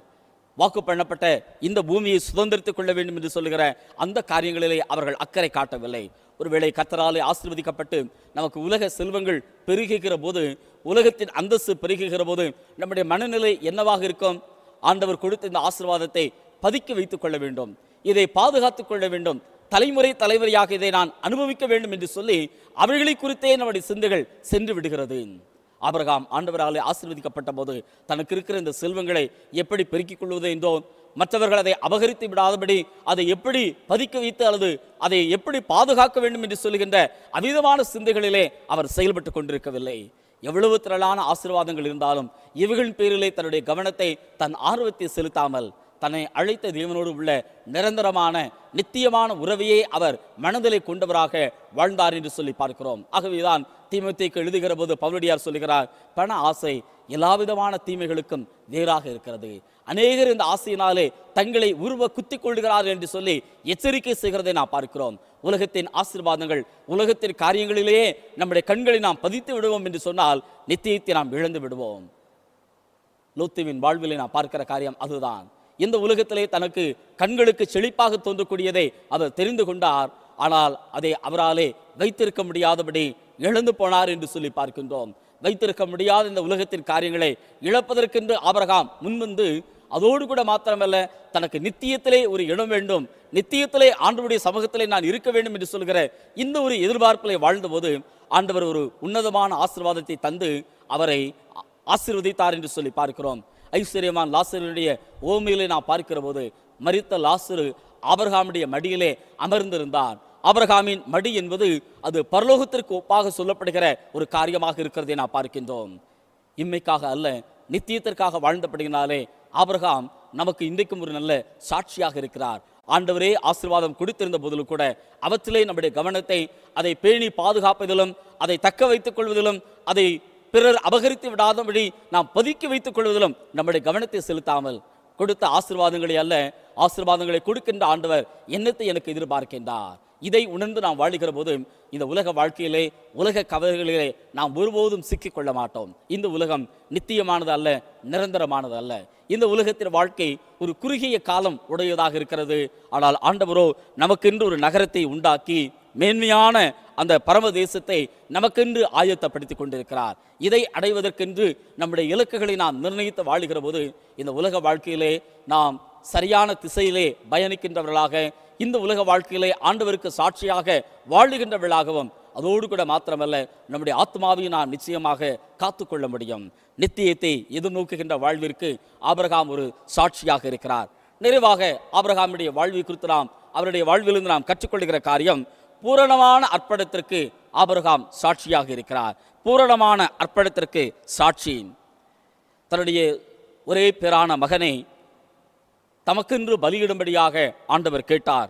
வாக்கு பண்ணப்பட்ட இந்த பூமியை சுதந்திரித்துக் கொள்ள வேண்டும் என்று சொல்லுகிற அந்த காரியங்களிலே அவர்கள் அக்கறை காட்டவில்லை. ஒருவேளை கர்த்தராலே ஆசீர்வதிக்கப்பட்டு நமக்கு உலக செல்வங்கள் பெருகுகிற போது, உலகத்தின் அந்தஸ்து பெருகுகிற போது நம்முடைய மனநிலை என்னவாக இருக்கும்? ஆண்டவர் கொடுத்த இந்த ஆசீர்வாதத்தை பதுக்கி வைத்துக் கொள்ள வேண்டும், இதை பாதுகாத்துக் கொள்ள வேண்டும், தலைமுறை தலைமுறையாக இதை நான் அனுபவிக்க வேண்டும் என்று சொல்லி அவர்களை குறித்தே நம்முடைய சிந்தைகள் சென்று விடுகிறது. ஆபிரகாம் ஆண்டவராலே ஆசீர்வதிக்கப்பட்ட போது தனக்கு இருக்கிற இந்த செல்வங்களை எப்படி பெருக்கிக் கொள்வது என்றோ, மற்றவர்கள் அதை அபகரித்து விடாதபடி அதை எப்படி பதுக்கி வைத்து அல்லது அதை எப்படி பாதுகாக்க வேண்டும் என்று சொல்லுகின்ற அவிதமான சிந்தைகளிலே அவர் செயல்பட்டு கொண்டிருக்கவில்லை. எவ்வளவு திரளான ஆசீர்வாதங்கள் இருந்தாலும் இவர்களின் பேரிலே தன்னுடைய கவனத்தை, தன் ஆர்வத்தை செலுத்தாமல் தன்னை அழைத்த தேவனோடு உள்ள நிரந்தரமான நித்தியமான உறவையே அவர் மனதிலே கொண்டவராக வாழ்ந்தார் என்று சொல்லி பார்க்கிறோம். ஆகவேதான் தீமோத்தேயுக்கு எழுதுகிற போது பவுலடியார் சொல்லுகிறார், பண ஆசை எல்லாவிதமான தீமைகளுக்கும் வேறாக இருக்கிறது. அநேகர் இந்த ஆசையினாலே தங்களை உருவ குத்திக் கொள்கிறார்கள் என்று சொல்லி எச்சரிக்கை செய்கிறதை நாம் பார்க்கிறோம். உலகத்தின் ஆசீர்வாதங்கள், உலகத்தின் காரியங்களிலேயே நம்முடைய கண்களை நாம் பதித்து விடுவோம் என்று சொன்னால் நித்தியத்தை நாம் இழந்து விடுவோம். லோத்துவின் வாழ்விலே நாம் பார்க்கிற காரியம் அதுதான். இந்த உலகத்திலே தனக்கு கண்களுக்கு செழிப்பாக தோன்றக்கூடியதை அவர் தெரிந்து கொண்டார். ஆனால் அதை அவராலே வைத்திருக்க முடியாதபடி இழந்து போனார் என்று சொல்லி பார்க்கின்றோம். வைத்திருக்க முடியாத இந்த உலகத்தின் காரியங்களை இழப்பதற்கென்று ஆபிரகாம் முன்வந்து, அதோடு கூட மாத்திரமல்ல, தனக்கு நித்தியத்திலே ஒரு இடம் வேண்டும், நித்தியத்திலே ஆண்டவருடைய சமூகத்திலே நான் இருக்க வேண்டும் என்று சொல்கிற இந்த ஒரு எதிர்பார்ப்பிலே வாழ்ந்தபோது ஆண்டவர் ஒரு உன்னதமான ஆசீர்வாதத்தை தந்து அவரை ஆசீர்வதித்தார் என்று சொல்லி பார்க்கிறோம். ஐஸ்வர்யமான் லாசருடைய ஓமையிலே நாம் பார்க்கிற போது, மரித்த லாசரு ஆபிரகாமுடைய மடியிலே அமர்ந்திருந்தான். ஆபிரகாமின் மடி என்பது அது பரலோகத்திற்கு ஒப்பாக சொல்லப்படுகிற ஒரு காரியமாக இருக்கிறதை நாம் பார்க்கின்றோம். இம்மைக்காக அல்ல, நித்தியத்திற்காக வாழ்ந்தபடியினாலே ஆபிரகாம் நமக்கு இன்றைக்கும் ஒரு நல்ல சாட்சியாக இருக்கிறார். ஆண்டவரே ஆசீர்வாதம் கொடுத்திருந்த போதிலும் கூட அவற்றிலே நம்முடைய கவனத்தை, அதை பேணி பாதுகாப்பதிலும், அதை தக்க வைத்துக் கொள்வதிலும், அதை பிறர் அபகரித்து விடாதபடி நாம் பதுக்கி வைத்துக் கொள்வதிலும் நம்முடைய கவனத்தை செலுத்தாமல், கொடுத்த ஆசீர்வாதங்களை அல்ல, ஆசீர்வாதங்களை கொடுக்கின்ற ஆண்டவர் என்னத்தை எனக்கு எதிர்பார்க்கின்றார், இதை உணர்ந்து நாம் வாழுகிற போது இந்த உலக வாழ்க்கையிலே, உலக கவலைகளிலே நாம் ஒருபோதும் சிக்கிக் கொள்ள மாட்டோம். இந்த உலகம் நித்தியமானது அல்ல, நிரந்தரமானது அல்ல. இந்த உலகத்தின் வாழ்க்கை ஒரு குறுகிய காலம் உடையதாக இருக்கிறது. ஆனால் ஆண்டவரோ நமக்கென்று ஒரு நகரத்தை உண்டாக்கி மேன்மையான அந்த பரமதேசத்தை நமக்கென்று ஆயத்தப்படுத்தி கொண்டிருக்கிறார். இதை அடைவதற்கென்று நம்முடைய இலக்குகளை நாம் நிர்ணயித்து வாழுகிற போது இந்த உலக வாழ்க்கையிலே நாம் சரியான திசையிலே பயணிக்கின்றவர்களாக, இந்த உலக வாழ்க்கையிலே ஆண்டவருக்கு சாட்சியாக வாழுகின்றவர்களாகவும், அதோடு கூட மாத்திரமல்ல நம்முடைய ஆத்மாவை நாம் நிச்சயமாக காத்துக்கொள்ள முடியும். நித்தியத்தை எதிர்நோக்குகின்ற வாழ்விற்கு ஆபிரகாம் ஒரு சாட்சியாக இருக்கிறார். நிறைவாக ஆபிரகாமுடைய வாழ்வை குறித்து நாம் அவருடைய வாழ்விலிருந்து நாம் கற்றுக்கொள்கிற காரியம், பூரணமான அர்ப்பணத்திற்கு ஆபிரகாம் சாட்சியாக இருக்கிறார். பூரணமான அர்ப்பணத்திற்கு சாட்சி. தன்னுடைய ஒரே பேரான மகனை தமக்கென்று பலியிடும்படியாக ஆண்டவர் கேட்டார்.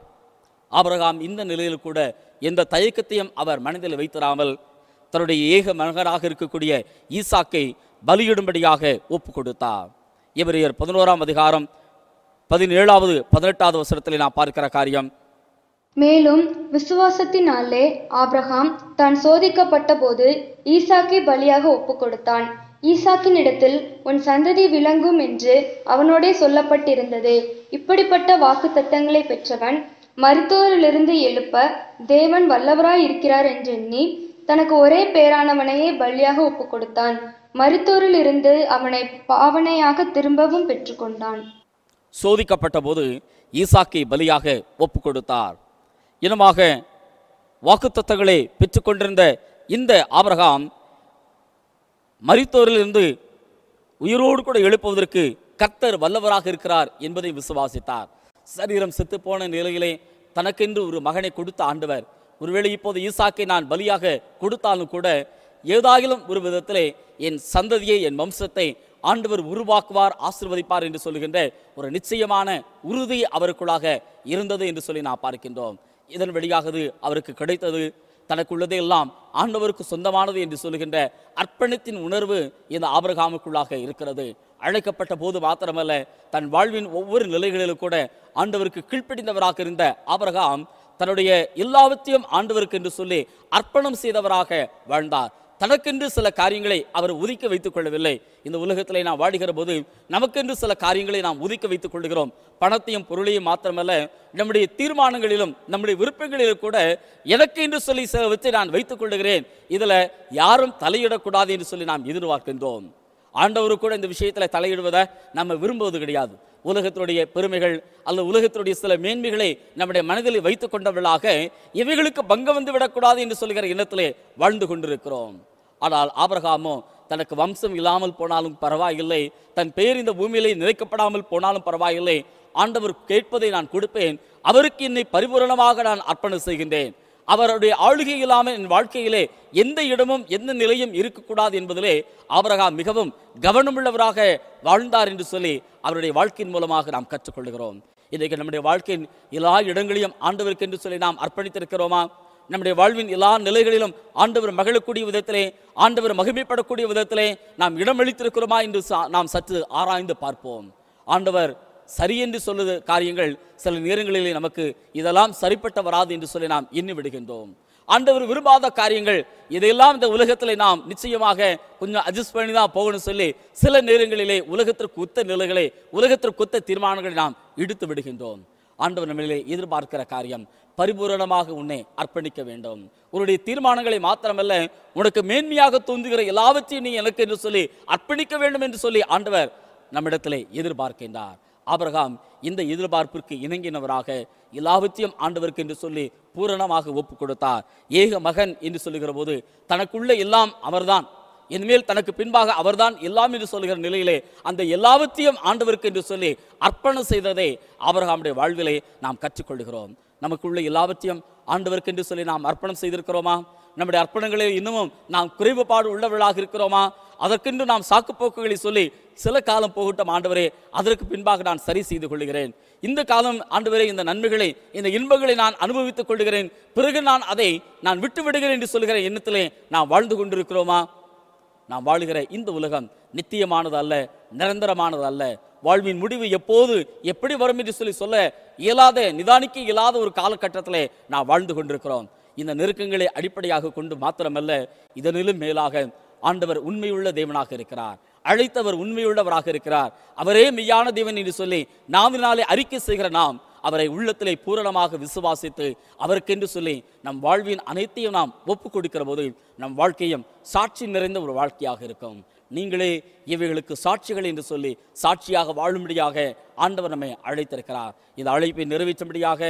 ஆபிரகாம் இந்த நிலையில் கூட எந்த தயக்கத்தையும் அவர் மனதில் வைத்திராமல் தன்னுடைய ஏக மகனாக இருக்கக்கூடிய ஈசாக்கை பலியிடும்படியாக ஒப்பு கொடுத்தார். எபிரேயர் 11ஆம் அதிகாரம் 17வது 18வது வசனத்தில் நாம் பார்க்கிற காரியம், மேலும் விசுவாசத்தினாலே ஆபிரகாம் தான் சோதிக்கப்பட்ட போது ஈசாக்கை பலியாக ஒப்பு கொடுத்தான். ஈசாக்கின் இடத்தில் உன் சந்ததி விளங்கும் என்று அவனோடே சொல்லப்பட்டிருந்தது. இப்படிப்பட்ட வாக்கு தத்தங்களை பெற்றவன் மரித்தோரிலிருந்து எழுப்ப தேவன் வல்லவராய் இருக்கிறார் என்றெண்ணி தனக்கு ஒரே பேரானவனையே பலியாக ஒப்பு கொடுத்தான். மரித்தோரில் இருந்து அவனை பாவனையாக திரும்பவும் பெற்றுக்கொண்டான். சோதிக்கப்பட்ட போது ஈசாக்கை பலியாக ஒப்பு கொடுத்தார். இனமாக வாக்குத்தத்தங்களை பெற்றுக்கொண்டிருந்த இந்த ஆபிரகாம் மரித்தோரிலிருந்து உயிரோடு கூட எழுப்புவதற்கு கர்த்தர் வல்லவராக இருக்கிறார் என்பதை விசுவாசித்தார். சரீரம் செத்துப்போன நிலையிலே தனக்கென்று ஒரு மகனை கொடுத்த ஆண்டவர், ஒருவேளை இப்போது ஈசாக்கை நான் பலியாக கொடுத்தாலும் கூட ஏதாகிலும் ஒரு விதத்திலே என் சந்ததியை, என் வம்சத்தை ஆண்டவர் உருவாக்குவார், ஆசீர்வதிப்பார் என்று சொல்லுகின்ற ஒரு நிச்சயமான உறுதி அவருக்குள்ளாக இருந்தது என்று சொல்லி நாம் பார்க்கின்றோம். இதன் வழியாகது அவருக்கு கிடைத்தது தனக்குள்ளதே எல்லாம் ஆண்டவருக்கு சொந்தமானது என்று சொல்லுகின்ற அர்ப்பணத்தின் உணர்வு இந்த ஆபிரகாமுக்குள்ளாக இருக்கிறது. அழைக்கப்பட்ட போது மாத்திரமல்ல, தன் வாழ்வின் ஒவ்வொரு நிலைகளிலும் கூட ஆண்டவருக்கு கீழ்ப்படிந்தவராக இருந்த ஆபிரகாம் தன்னுடைய எல்லாவற்றையும் ஆண்டவருக்கு என்று சொல்லி அர்ப்பணம் செய்தவராக வாழ்ந்தார். தனக்கென்று சில காரியங்களை அவர் ஒதுக்கி வைத்துக் கொள்ளவில்லை. இந்த உலகத்திலே நாம் வாடுகிற போது நமக்கென்று சில காரியங்களை நாம் ஒதுக்கி வைத்துக் கொள்கிறோம். பணத்தையும் பொருளையும் மாத்திரமல்ல, நம்முடைய தீர்மானங்களிலும் நம்முடைய விருப்பங்களிலும் கூட எனக்கு என்று சொல்லி சிலவற்றை நான் வைத்துக் கொள்கிறேன், இதில் யாரும் தலையிடக்கூடாது என்று சொல்லி நாம் எதிர்பார்க்கின்றோம். ஆண்டவரு கூட இந்த விஷயத்தில் தலையிடுவதை நம்ம விரும்புவது கிடையாது. உலகத்தினுடைய பெருமைகள் அல்லது உலகத்தினுடைய சில மேன்மைகளை நம்முடைய மனதில் வைத்துக் கொண்டவர்களாக இவைகளுக்கு பங்கம் வந்து விடக்கூடாது என்று சொல்கிற எண்ணத்திலே வாழ்ந்து கொண்டிருக்கிறோம். ஆனால் ஆபிரகாமோ தனக்கு வம்சம் இல்லாமல் போனாலும் பரவாயில்லை, தன் பெயர் இந்த பூமியிலே நினைக்கப்படாமல் போனாலும் பரவாயில்லை, ஆண்டவர் கேட்பதை நான் கொடுப்பேன், அவருக்கு என்னை பரிபூரணமாக நான் அர்ப்பணம் செய்கின்றேன், அவருடைய ஆளுகை இல்லாமல் என் வாழ்க்கையிலே எந்த இடமும் எந்த நிலையும் இருக்கக்கூடாது என்பதிலே ஆபிரகாம் மிகவும் கவனமுள்ளவராக வாழ்ந்தார் என்று சொல்லி அவருடைய வாழ்க்கையின் மூலமாக நாம் கற்றுக்கொள்கிறோம். இன்றைக்கு நம்முடைய வாழ்க்கையின் எல்லா இடங்களையும் ஆண்டவருக்கு என்று சொல்லி நாம் அர்ப்பணித்திருக்கிறோமா? நம்முடைய வாழ்வின் எல்லா நிலைகளிலும் ஆண்டவர் மகிழக்கூடிய விதத்திலே, ஆண்டவர் மகிமைப்படக்கூடிய விதத்திலே நாம் இடமளித்திருக்கிறோமா என்று நாம் சற்று ஆராய்ந்து பார்ப்போம். ஆண்டவர் சரி என்று சொல்லுது காரியங்கள் சில நேரங்களிலே நமக்கு இதெல்லாம் சரிப்பட்ட வராது என்று சொல்லி நாம் எண்ணி விடுகின்றோம். ஆண்டவர் விரும்பாத காரியங்கள் இதையெல்லாம் இந்த உலகத்தில் நாம் நிச்சயமாக கொஞ்சம் அட்ஜஸ்ட் பண்ணி தான் போகணும்னு சொல்லி சில நேரங்களிலே உலகத்திற்கு ஒத்த நிலைகளை, உலகத்திற்கு ஒத்த தீர்மானங்களை நாம் எடுத்து விடுகின்றோம். ஆண்டவர் நம்மளிலே எதிர்பார்க்கிற காரியம் பரிபூரணமாக உன்னை அர்ப்பணிக்க வேண்டும். உன்னுடைய தீர்மானங்களை மாத்திரமல்ல, உனக்கு மேன்மையாக தோன்றுகிற எல்லாவற்றையும் நீ எனக்கு என்று சொல்லி அர்ப்பணிக்க வேண்டும் என்று சொல்லி ஆண்டவர் நம்மிடத்திலே எதிர்பார்க்கின்றார். ஆபிரகாம் இந்த எதிர்பார்ப்பிற்கு இணங்கினவராக எல்லாவற்றையும் ஆண்டவருக்கு என்று சொல்லி பூரணமாக ஒப்பு கொடுத்தார். ஏக மகன் என்று சொல்லுகிற போது தனக்குள்ள எல்லாம் அவர்தான், இனிமேல் தனக்கு பின்பாக அவர்தான் எல்லாம் என்று சொல்லுகிற நிலையிலே அந்த எல்லாவற்றையும் ஆண்டவருக்கு என்று சொல்லி அர்ப்பணம் செய்ததை ஆபிரகாமுடைய வாழ்விலே நாம் கற்றுக்கொள்கிறோம். நமக்குள்ள எல்லாவற்றையும் ஆண்டவருக்கு என்று சொல்லி நாம் அர்ப்பணம் செய்திருக்கிறோமா? நம்முடைய அர்ப்பணங்களில் இன்னமும் நாம் குறைவுபாடு உள்ளவர்களாக இருக்கிறோமா? அதற்கென்று நாம் சாக்குப்போக்குகளை சொல்லி சில காலம் போகட்டும் ஆண்டவரே, அதற்கு பின்பாக நான் சரி செய்து கொள்கிறேன், இந்த காலம் ஆண்டவரே இந்த நன்மைகளை இந்த இன்பங்களை நான் அனுபவித்துக் கொள்கிறேன், பிறகு அதை நான் விட்டு விடுகிறேன் என்று சொல்கிற எண்ணத்திலே நாம் வாழ்ந்து கொண்டிருக்கிறோமா? நாம் வாழுகிற இந்த உலகம் நித்தியமானது அல்ல, நிரந்தரமானது அல்ல. வாழ்வின் முடிவு எப்போது எப்படி வரும் என்று சொல்ல இயலாத, நிதானிக்க இயலாத ஒரு காலகட்டத்திலே நாம் வாழ்ந்து கொண்டிருக்கிறோம். இந்த நெருக்கங்களை அடிப்படையாக கொண்டு மாத்திரமல்ல, இதனிலும் மேலாக ஆண்டவர் உண்மையுள்ள தேவனாக இருக்கிறார், அழைத்தவர் உண்மையுள்ளவராக இருக்கிறார், அவரே மெய்யான தேவன் என்று சொல்லி நாவினாலே அறிக்கை செய்கிற நாம் அவரை உள்ளத்திலே பூரணமாக விசுவாசித்து அவருக்கென்று சொல்லி நம் வாழ்வின் அனைத்தையும் நாம் ஒப்பு கொடுக்கிற போது நம் வாழ்க்கையும் சாட்சி நிறைந்த ஒரு வாழ்க்கையாக இருக்கும். நீங்களே இவைகளுக்கு சாட்சிகள் என்று சொல்லி சாட்சியாக வாழும்படியாக ஆண்டவர் நம்மை அழைத்திருக்கிறார். இந்த அழைப்பை நிறைவேற்றும்படியாக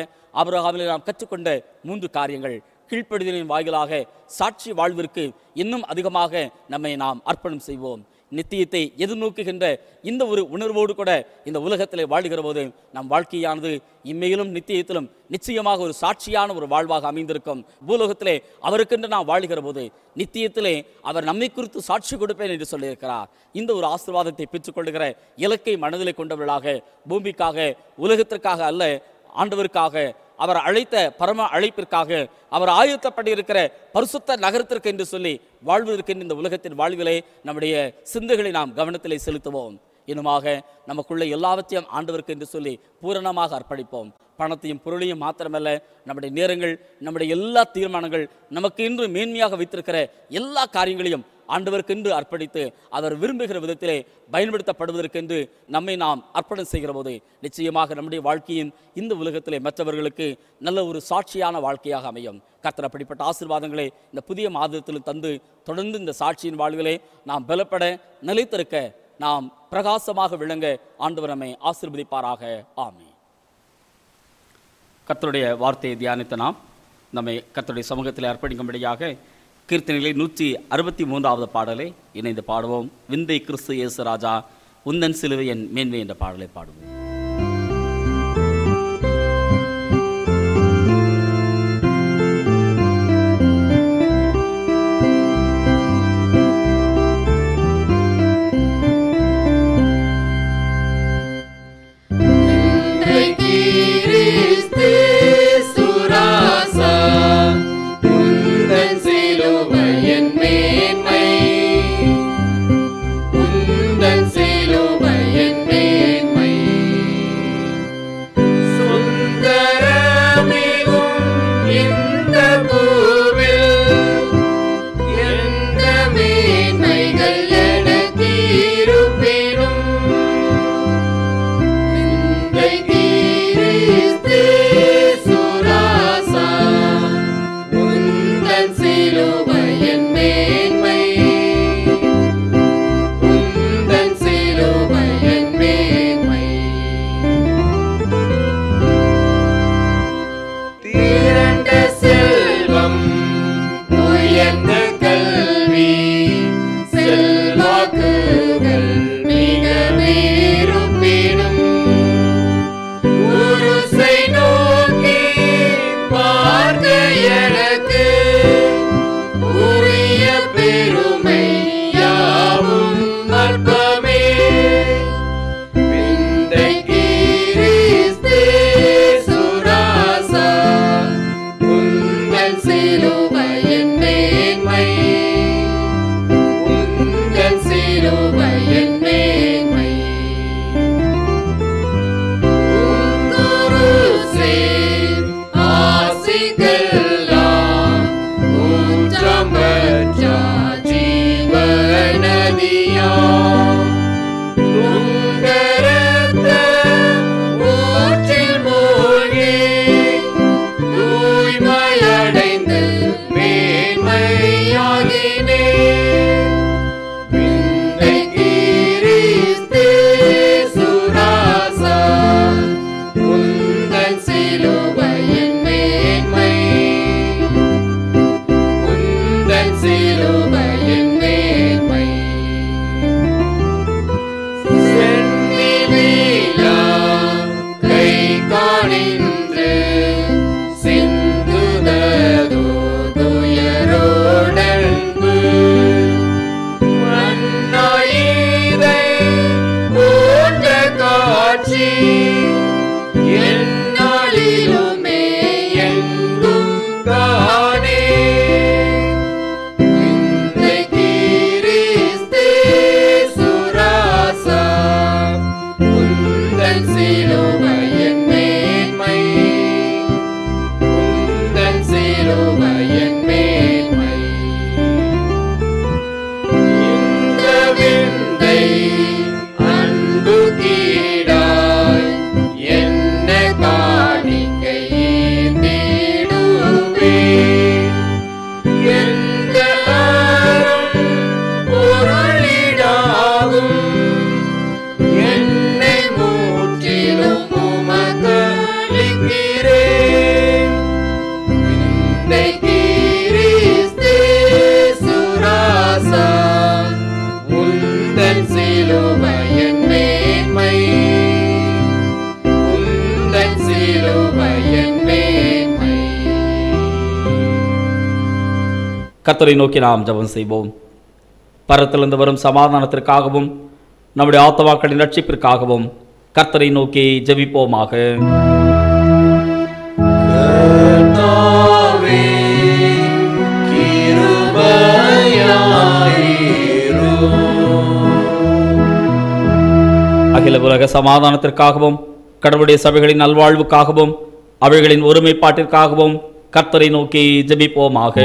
ஆபிரகாமிலே நாம் கற்றுக்கொண்ட 3 காரியங்கள், கீழ்ப்படிதலின் வாயிலாக சாட்சி வாழ்விற்கு இன்னும் அதிகமாக நம்மை நாம் அர்ப்பணம் செய்வோம். நித்தியத்தை எதிர்நோக்குகின்ற இந்த ஒரு உணர்வோடு கூட இந்த உலகத்திலே வாழுகிற போது நம் வாழ்க்கையானது இம்மையிலும் நித்தியத்திலும் நிச்சயமாக ஒரு சாட்சியான ஒரு வாழ்வாக அமைந்திருக்கும். பூலோகத்திலே அவருக்கென்று நாம் வாழுகிற போது நித்தியத்திலே அவர் நம்மை குறித்து சாட்சி கொடுப்பேன் என்று சொல்லியிருக்கிறார். இந்த ஒரு ஆசீர்வாதத்தை பெற்றுக்கொள்ளுகிற இலக்கை மனதிலே கொண்டவர்களாக பூமிக்காக உலகத்திற்காக அல்ல, ஆண்டவருக்காக, அவர் அழைத்த பரம அழைப்பிற்காக, அவர் ஆயத்தப்பட்டிருக்கிற பரிசுத்த நகரத்திற்கு என்று சொல்லி வாழ்வதற்கு இந்த உலகத்தின் வாழ்விலே நம்முடைய சிந்தைகளை நாம் கவனத்திலே செலுத்துவோம். இன்னுமாக நமக்குள்ள எல்லாவற்றையும் ஆண்டவருக்கு என்று சொல்லி பூரணமாக அர்ப்பணிப்போம். பணத்தையும் பொருளையும் மாத்திரமல்ல, நம்முடைய நேரங்கள், நம்முடைய எல்லா தீர்மானங்கள், நமக்கு இன்று மேன்மையாக வைத்திருக்கிற எல்லா காரியங்களையும் ஆண்டவருக்கென்று அர்ப்பணித்து அவர் விரும்புகிற விதத்திலே பயன்படுத்தப்படுவதற்கென்று நம்மை நாம் அர்ப்பணம் செய்கிற போது நிச்சயமாக நம்முடைய வாழ்க்கையின் இந்த உலகத்திலே மற்றவர்களுக்கு நல்ல ஒரு சாட்சியான வாழ்க்கையாக அமையும். கர்த்தர் அப்படிப்பட்ட ஆசீர்வாதங்களை இந்த புதிய மாதத்தில் தந்து தொடர்ந்து இந்த சாட்சியின் வாழ்விலே நாம் பலப்பட நிலைத்திருக்க நாம் பிரகாசமாக விளங்க ஆண்டவர் நம்மை ஆசீர்வதிப்பாராக. ஆமென். கர்த்தருடைய வார்த்தையை தியானித்த நாம் நம்மை கர்த்தருடைய சமூகத்தில் அர்ப்பணிக்கும்படியாக கீர்த்தனைகளை 163வது பாடலை இணைந்து பாடுவோம். விந்தை கிறிஸ்து இயேசு ராஜா உந்தன் சிலுவை என் மேன்மை என்ற பாடலை பாடுவோம். உந்தன் சிலுவை என் மேன்மை சிலுவையின் மேன்மை, உந்தன் சிலுவையின் மேன்மை. கர்த்தரை நோக்கி நாம் ஜெபம் செய்வோம். பரத்திலிருந்து வரும் சமாதானத்திற்காகவும் நம்முடைய ஆத்துமாக்களின் ரட்சிப்பிற்காகவும் கர்த்தரை நோக்கி ஜெபிப்போமாக. கர்த்தாவே, கிருபையாயிரும். அகில உலக சமாதானத்திற்காகவும் கடவுளுடைய சபைகளின் நல்வாழ்வுக்காகவும் அவைகளின் ஒருமைப்பாட்டிற்காகவும் கர்த்தரை நோக்கி ஜெபிப்போமாக.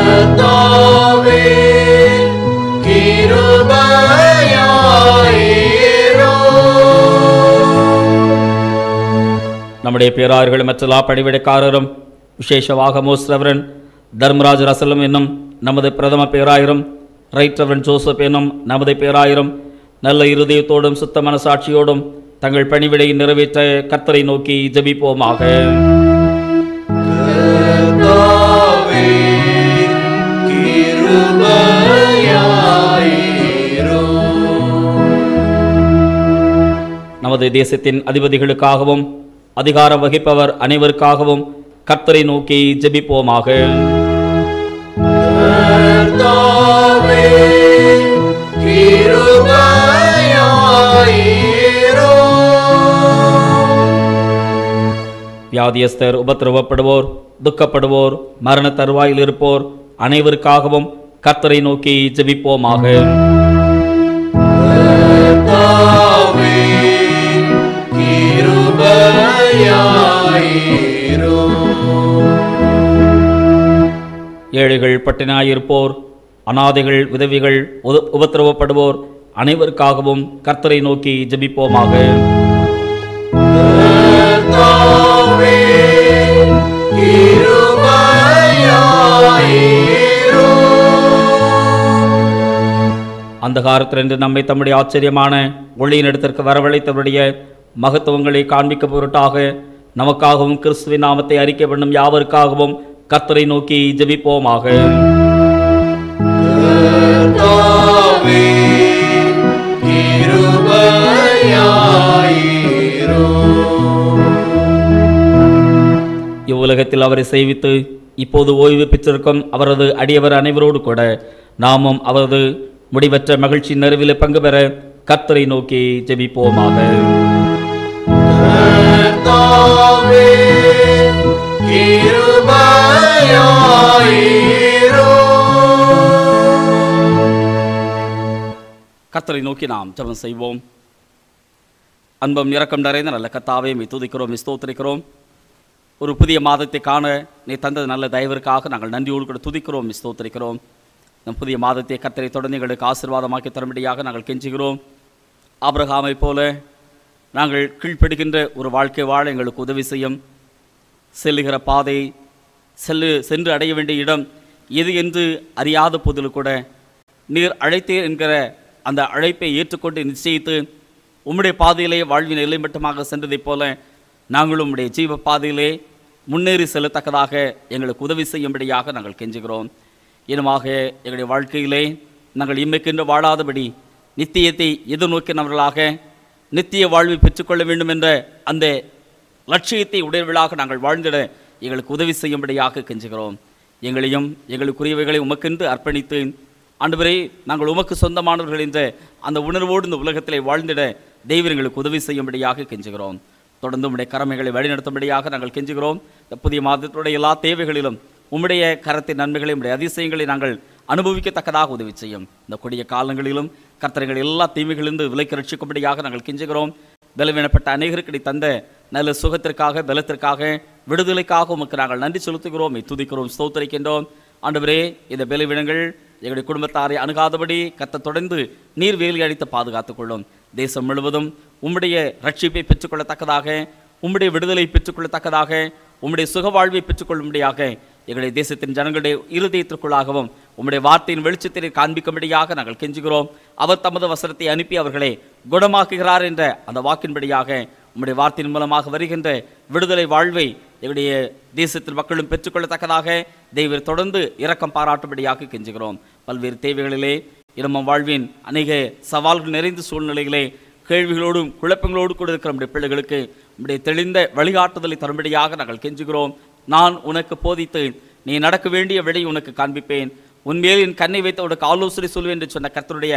கர்த்தாவே, கிருபையாயிரும். நம்முடைய பேராயர்களும் மற்றெல்லா பணிவிடைக்காரரும் விசேஷமாக மோஸ்ரவரன் தர்மராஜ் ரசலம் என்னும் நமது பிரதம பேராயரும், ரைட் ரெவரன் ஜோசப் என்னும் நமது பேராயரும் நல்ல இருதயத்தோடும் சுத்த மனசாட்சியோடும் தங்கள் பணிவிடையை நிறைவேற்ற கர்த்தரை நோக்கி ஜெபிப்போமாக. கர்த்தாவே, கிருபையாயிரும். நமது தேசத்தின் அதிபதிகளுக்காகவும் அதிகாரம் வகிப்பவர் அனைவருக்காகவும் கர்த்தரை நோக்கி ஜெபிப்போமாக. கர்த்தாவே, கிருபையாயிரும். வியாதியஸ்தர், உபத்திரவப்படுவோர், துக்கப்படுவோர், மரண தருவாயில் இருப்போர் அனைவருக்காகவும் கர்த்தரை நோக்கி ஜெபிப்போமாக. கர்த்தாவே, கிருபையாயிரும். ஏழைகள், பட்டினாயிருப்போர், அனாதைகள், விதவிகள், உபத்திரவப்படுவோர் அனைவருக்காகவும் கர்த்தரை நோக்கி ஜெபிப்போமாக. கர்த்தாவே, கிருபையாயிரும். அந்தகாரத்திலிருந்து நம்மை தம்முடைய ஆச்சரியமான ஒளியின் இடத்திற்கு வரவழைத்தவருடைய மகத்துவங்களை காண்பிக்க பொருட்டாக நமக்காகவும் கிறிஸ்துவின் நாமத்தை அறிக்கை பண்ணும் யாவருக்காகவும் கர்த்தரை நோக்கி ஜெபிப்போமாக. கர்த்தாவே, கிருபையாயிரும். இவ்வுலகத்தில் அவரை சேவித்து இப்போது ஓய்வு பெற்றிருக்கும் அவரது அடியவர் அனைவரோடு கூட நாமும் அவரது முடிவற்ற மகிழ்ச்சி நிறைவில் பங்கு பெற கர்த்தரை நோக்கி ஜெபிப்போமாக. கர்த்தாவே, கிருபையாயிரும். கர்த்தரை நோக்கி நாம் ஜெபம் செய்வோம். அன்பம் இரக்கம் நிறைந்த நல்ல கர்த்தாவே, உம்மை துதிக்கிறோம், ஸ்தோத்திரிக்கிறோம். ஒரு புதிய மாதத்தை காண நீ தந்தது நல்ல தயவிற்காக நாங்கள் நன்றியோடு கூட துதிக்கிறோம், ஸ்தோத்திரிக்கிறோம். நம் புதிய மாதத்தை கர்த்தரை தொடர்ந்து எங்களுக்கு ஆசீர்வாதமாக்கி தரும்படியாக நாங்கள் கெஞ்சுகிறோம். ஆபிரகாமை போல நாங்கள் கீழ்ப்படுகின்ற ஒரு வாழ்க்கை வாழ எங்களுக்கு உதவி செய்யும். செல்லுகிற பாதை, சென்று அடைய வேண்டிய இடம் எது என்று அறியாத போதிலும் கூட நீர் அழைத்தீர் என்கிற அந்த அழைப்பை ஏற்றுக்கொண்டு நிச்சயித்து உம்முடைய பாதையிலே வாழ்வின் எல்லைமட்டமாக சென்றதைப் போல நாங்களும் உம்முடைய ஜீவ பாதையிலே முன்னேறி செல்லத்தக்கதாக எங்களுக்கு உதவி செய்யும்படியாக நாங்கள் கெஞ்சுகிறோம். இனமாக எங்களுடைய வாழ்க்கையிலே நாங்கள் இம்மைக்கென்று வாழாதபடி நித்தியத்தை எதிர்நோக்கினவர்களாக நித்திய வாழ்வை பெற்றுக்கொள்ள வேண்டும் என்ற அந்த லட்சியத்தை உடையவர்களாக நாங்கள் வாழ்ந்திட எங்களுக்கு உதவி செய்யும்படியாக கெஞ்சுகிறோம். எங்களையும் எங்களுக்குரியவைகளை உமக்கென்று அர்ப்பணித்து ஆண்டவரே நாங்கள் உமக்கு சொந்தமானவர்கள் என்ற அந்த உணர்வோடு இந்த உலகத்திலே வாழ்ந்திட தெய்வம் எங்களுக்கு உதவி செய்யும்படியாக கெஞ்சுகிறோம். தொடர்ந்து உம்முடைய கடமைகளை வழிநடத்தும்படியாக நாங்கள் கெஞ்சுகிறோம். இந்த புதிய மாதத்துடைய எல்லா தேவைகளிலும் உம்முடைய கரத்தின் நன்மைகளை, உம்முடைய அதிசயங்களை நாங்கள் அனுபவிக்கத்தக்கதாக உதவி செய்யும். இந்த கொடிய காலங்களிலும் கர்த்தர்கள் எல்லா தீமைகளிலிருந்து விலக்கி ரட்சிக்கும்படியாக நாங்கள் கெஞ்சுகிறோம். பலவீனப்பட்ட அநேகருக்கு தந்த நல்ல சுகத்திற்காக, பலத்திற்காக, விடுதலைக்காக உமக்கு நாங்கள் நன்றி செலுத்துகிறோம், துதிக்கிறோம், ஸ்தோத்திரிக்கின்றோம். ஆண்டவரே, இந்த பலவீனங்கள் எங்களுடைய குடும்பத்தாரை அணுகாதபடி கர்த்தர் தொடர்ந்து நீர் வேலி அடித்து பாதுகாத்துக் கொள்ளும். தேசம் முழுவதும் உம்முடைய ரட்சிப்பை பெற்றுக்கொள்ளத்தக்கதாக, உம்முடைய விடுதலை பெற்றுக்கொள்ளத்தக்கதாக, உம்முடைய சுக வாழ்வை பெற்றுக்கொள்ளும்படியாக எங்களுடைய தேசத்தின் ஜனங்களுடைய இருதயத்திற்குள்ளாகவும் உம்முடைய வார்த்தையின் வெளிச்சத்தை காண்பிக்கும்படியாக நாங்கள் கெஞ்சுகிறோம். அவர் தமது வசனத்தை அனுப்பி அவர்களை குணமாக்குகிறார் என்ற அந்த வாக்கின்படியாக உம்முடைய வார்த்தையின் மூலமாக வருகின்ற விடுதலை வாழ்வை எங்களுடைய தேசத்தின் மக்களும் பெற்றுக்கொள்ளத்தக்கதாக தெய்வர் தொடர்ந்து இரக்கம் பாராட்டும்படியாக கெஞ்சுகிறோம். பல்வேறு தேவைகளிலே நம்ம வாழ்வின் அநேக சவால்கள் நிறைந்த சூழ்நிலைகளே கேள்விகளோடும் குழப்பங்களோடு கூட இருக்கிற நம்முடைய பிள்ளைகளுக்கு நம்முடைய தெளிந்த வழிகாட்டுதலை தரும்படியாக நாங்கள் கெஞ்சுகிறோம். நான் உனக்கு போதித்தேன், நீ நடக்க வேண்டிய வழி உனக்கு காண்பிப்பேன், உன்மேல் என் கண்ணை வைத்து உனக்கு ஆலோசனை சொல்வேன் என்று சொன்ன கர்த்தருடைய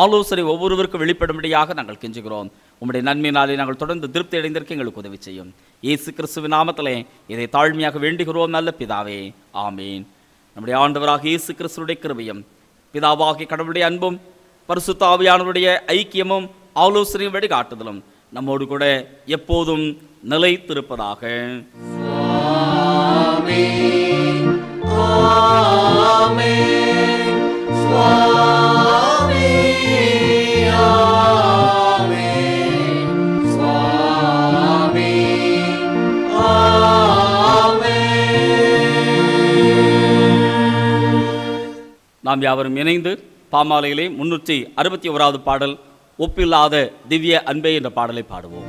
ஆலோசனை ஒவ்வொருவருக்கும் வெளிப்படும்படியாக நாங்கள் கெஞ்சுகிறோம். உம்முடைய நன்மையினாலே நாங்கள் தொடர்ந்து திருப்தி அடைந்திருக்க எங்களுக்கு உதவி செய்யும். இயேசு கிறிஸ்துவின் நாமத்திலே இதை தாழ்மையாக வேண்டுகிறோம் நல்ல பிதாவே, ஆமீன். நம்முடைய ஆண்டவராக இயேசு கிறிஸ்துவுடைய கிருபையும் பிதாவாகிய கடவுளுடைய அன்பும் பரிசுத்த ஆவியானவருடைய ஐக்கியமும் ஆலோசனையும் வழிகாட்டுதலும் நம்மோடு கூட எப்போதும் நிலைத்திருப்பதாக. நாம் யாவரும் இணைந்து பாமாலையிலே 361வது பாடல் ஒப்பில்லாத திவ்ய அன்பே என்ற பாடலை பாடுவோம்.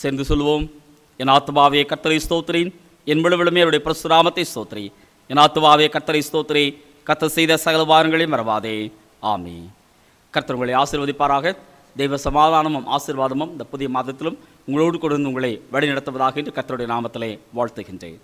சேர்ந்து சொல்லுவோம். என் ஆத்துமாவே கர்த்தரை ஸ்தோத்திரி, என் முழுவதுமே அவருடைய பரிசுநாமத்தை ஸ்தோத்திரி. என் ஆத்துமாவே கர்த்தரை ஸ்தோத்திரி, கர்த்தர் செய்த சகல வாரங்களையும் மறவாதே. ஆமென். கர்த்தர் உங்களை ஆசீர்வதிப்பாராக. தெய்வ சமாதானமும் ஆசீர்வாதமும் இந்த புதிய மாதத்திலும் உங்களோடு கொண்டு உங்களை வழி நடத்துவதாக என்று கர்த்தருடைய நாமத்திலே வாழ்த்துகின்றேன்.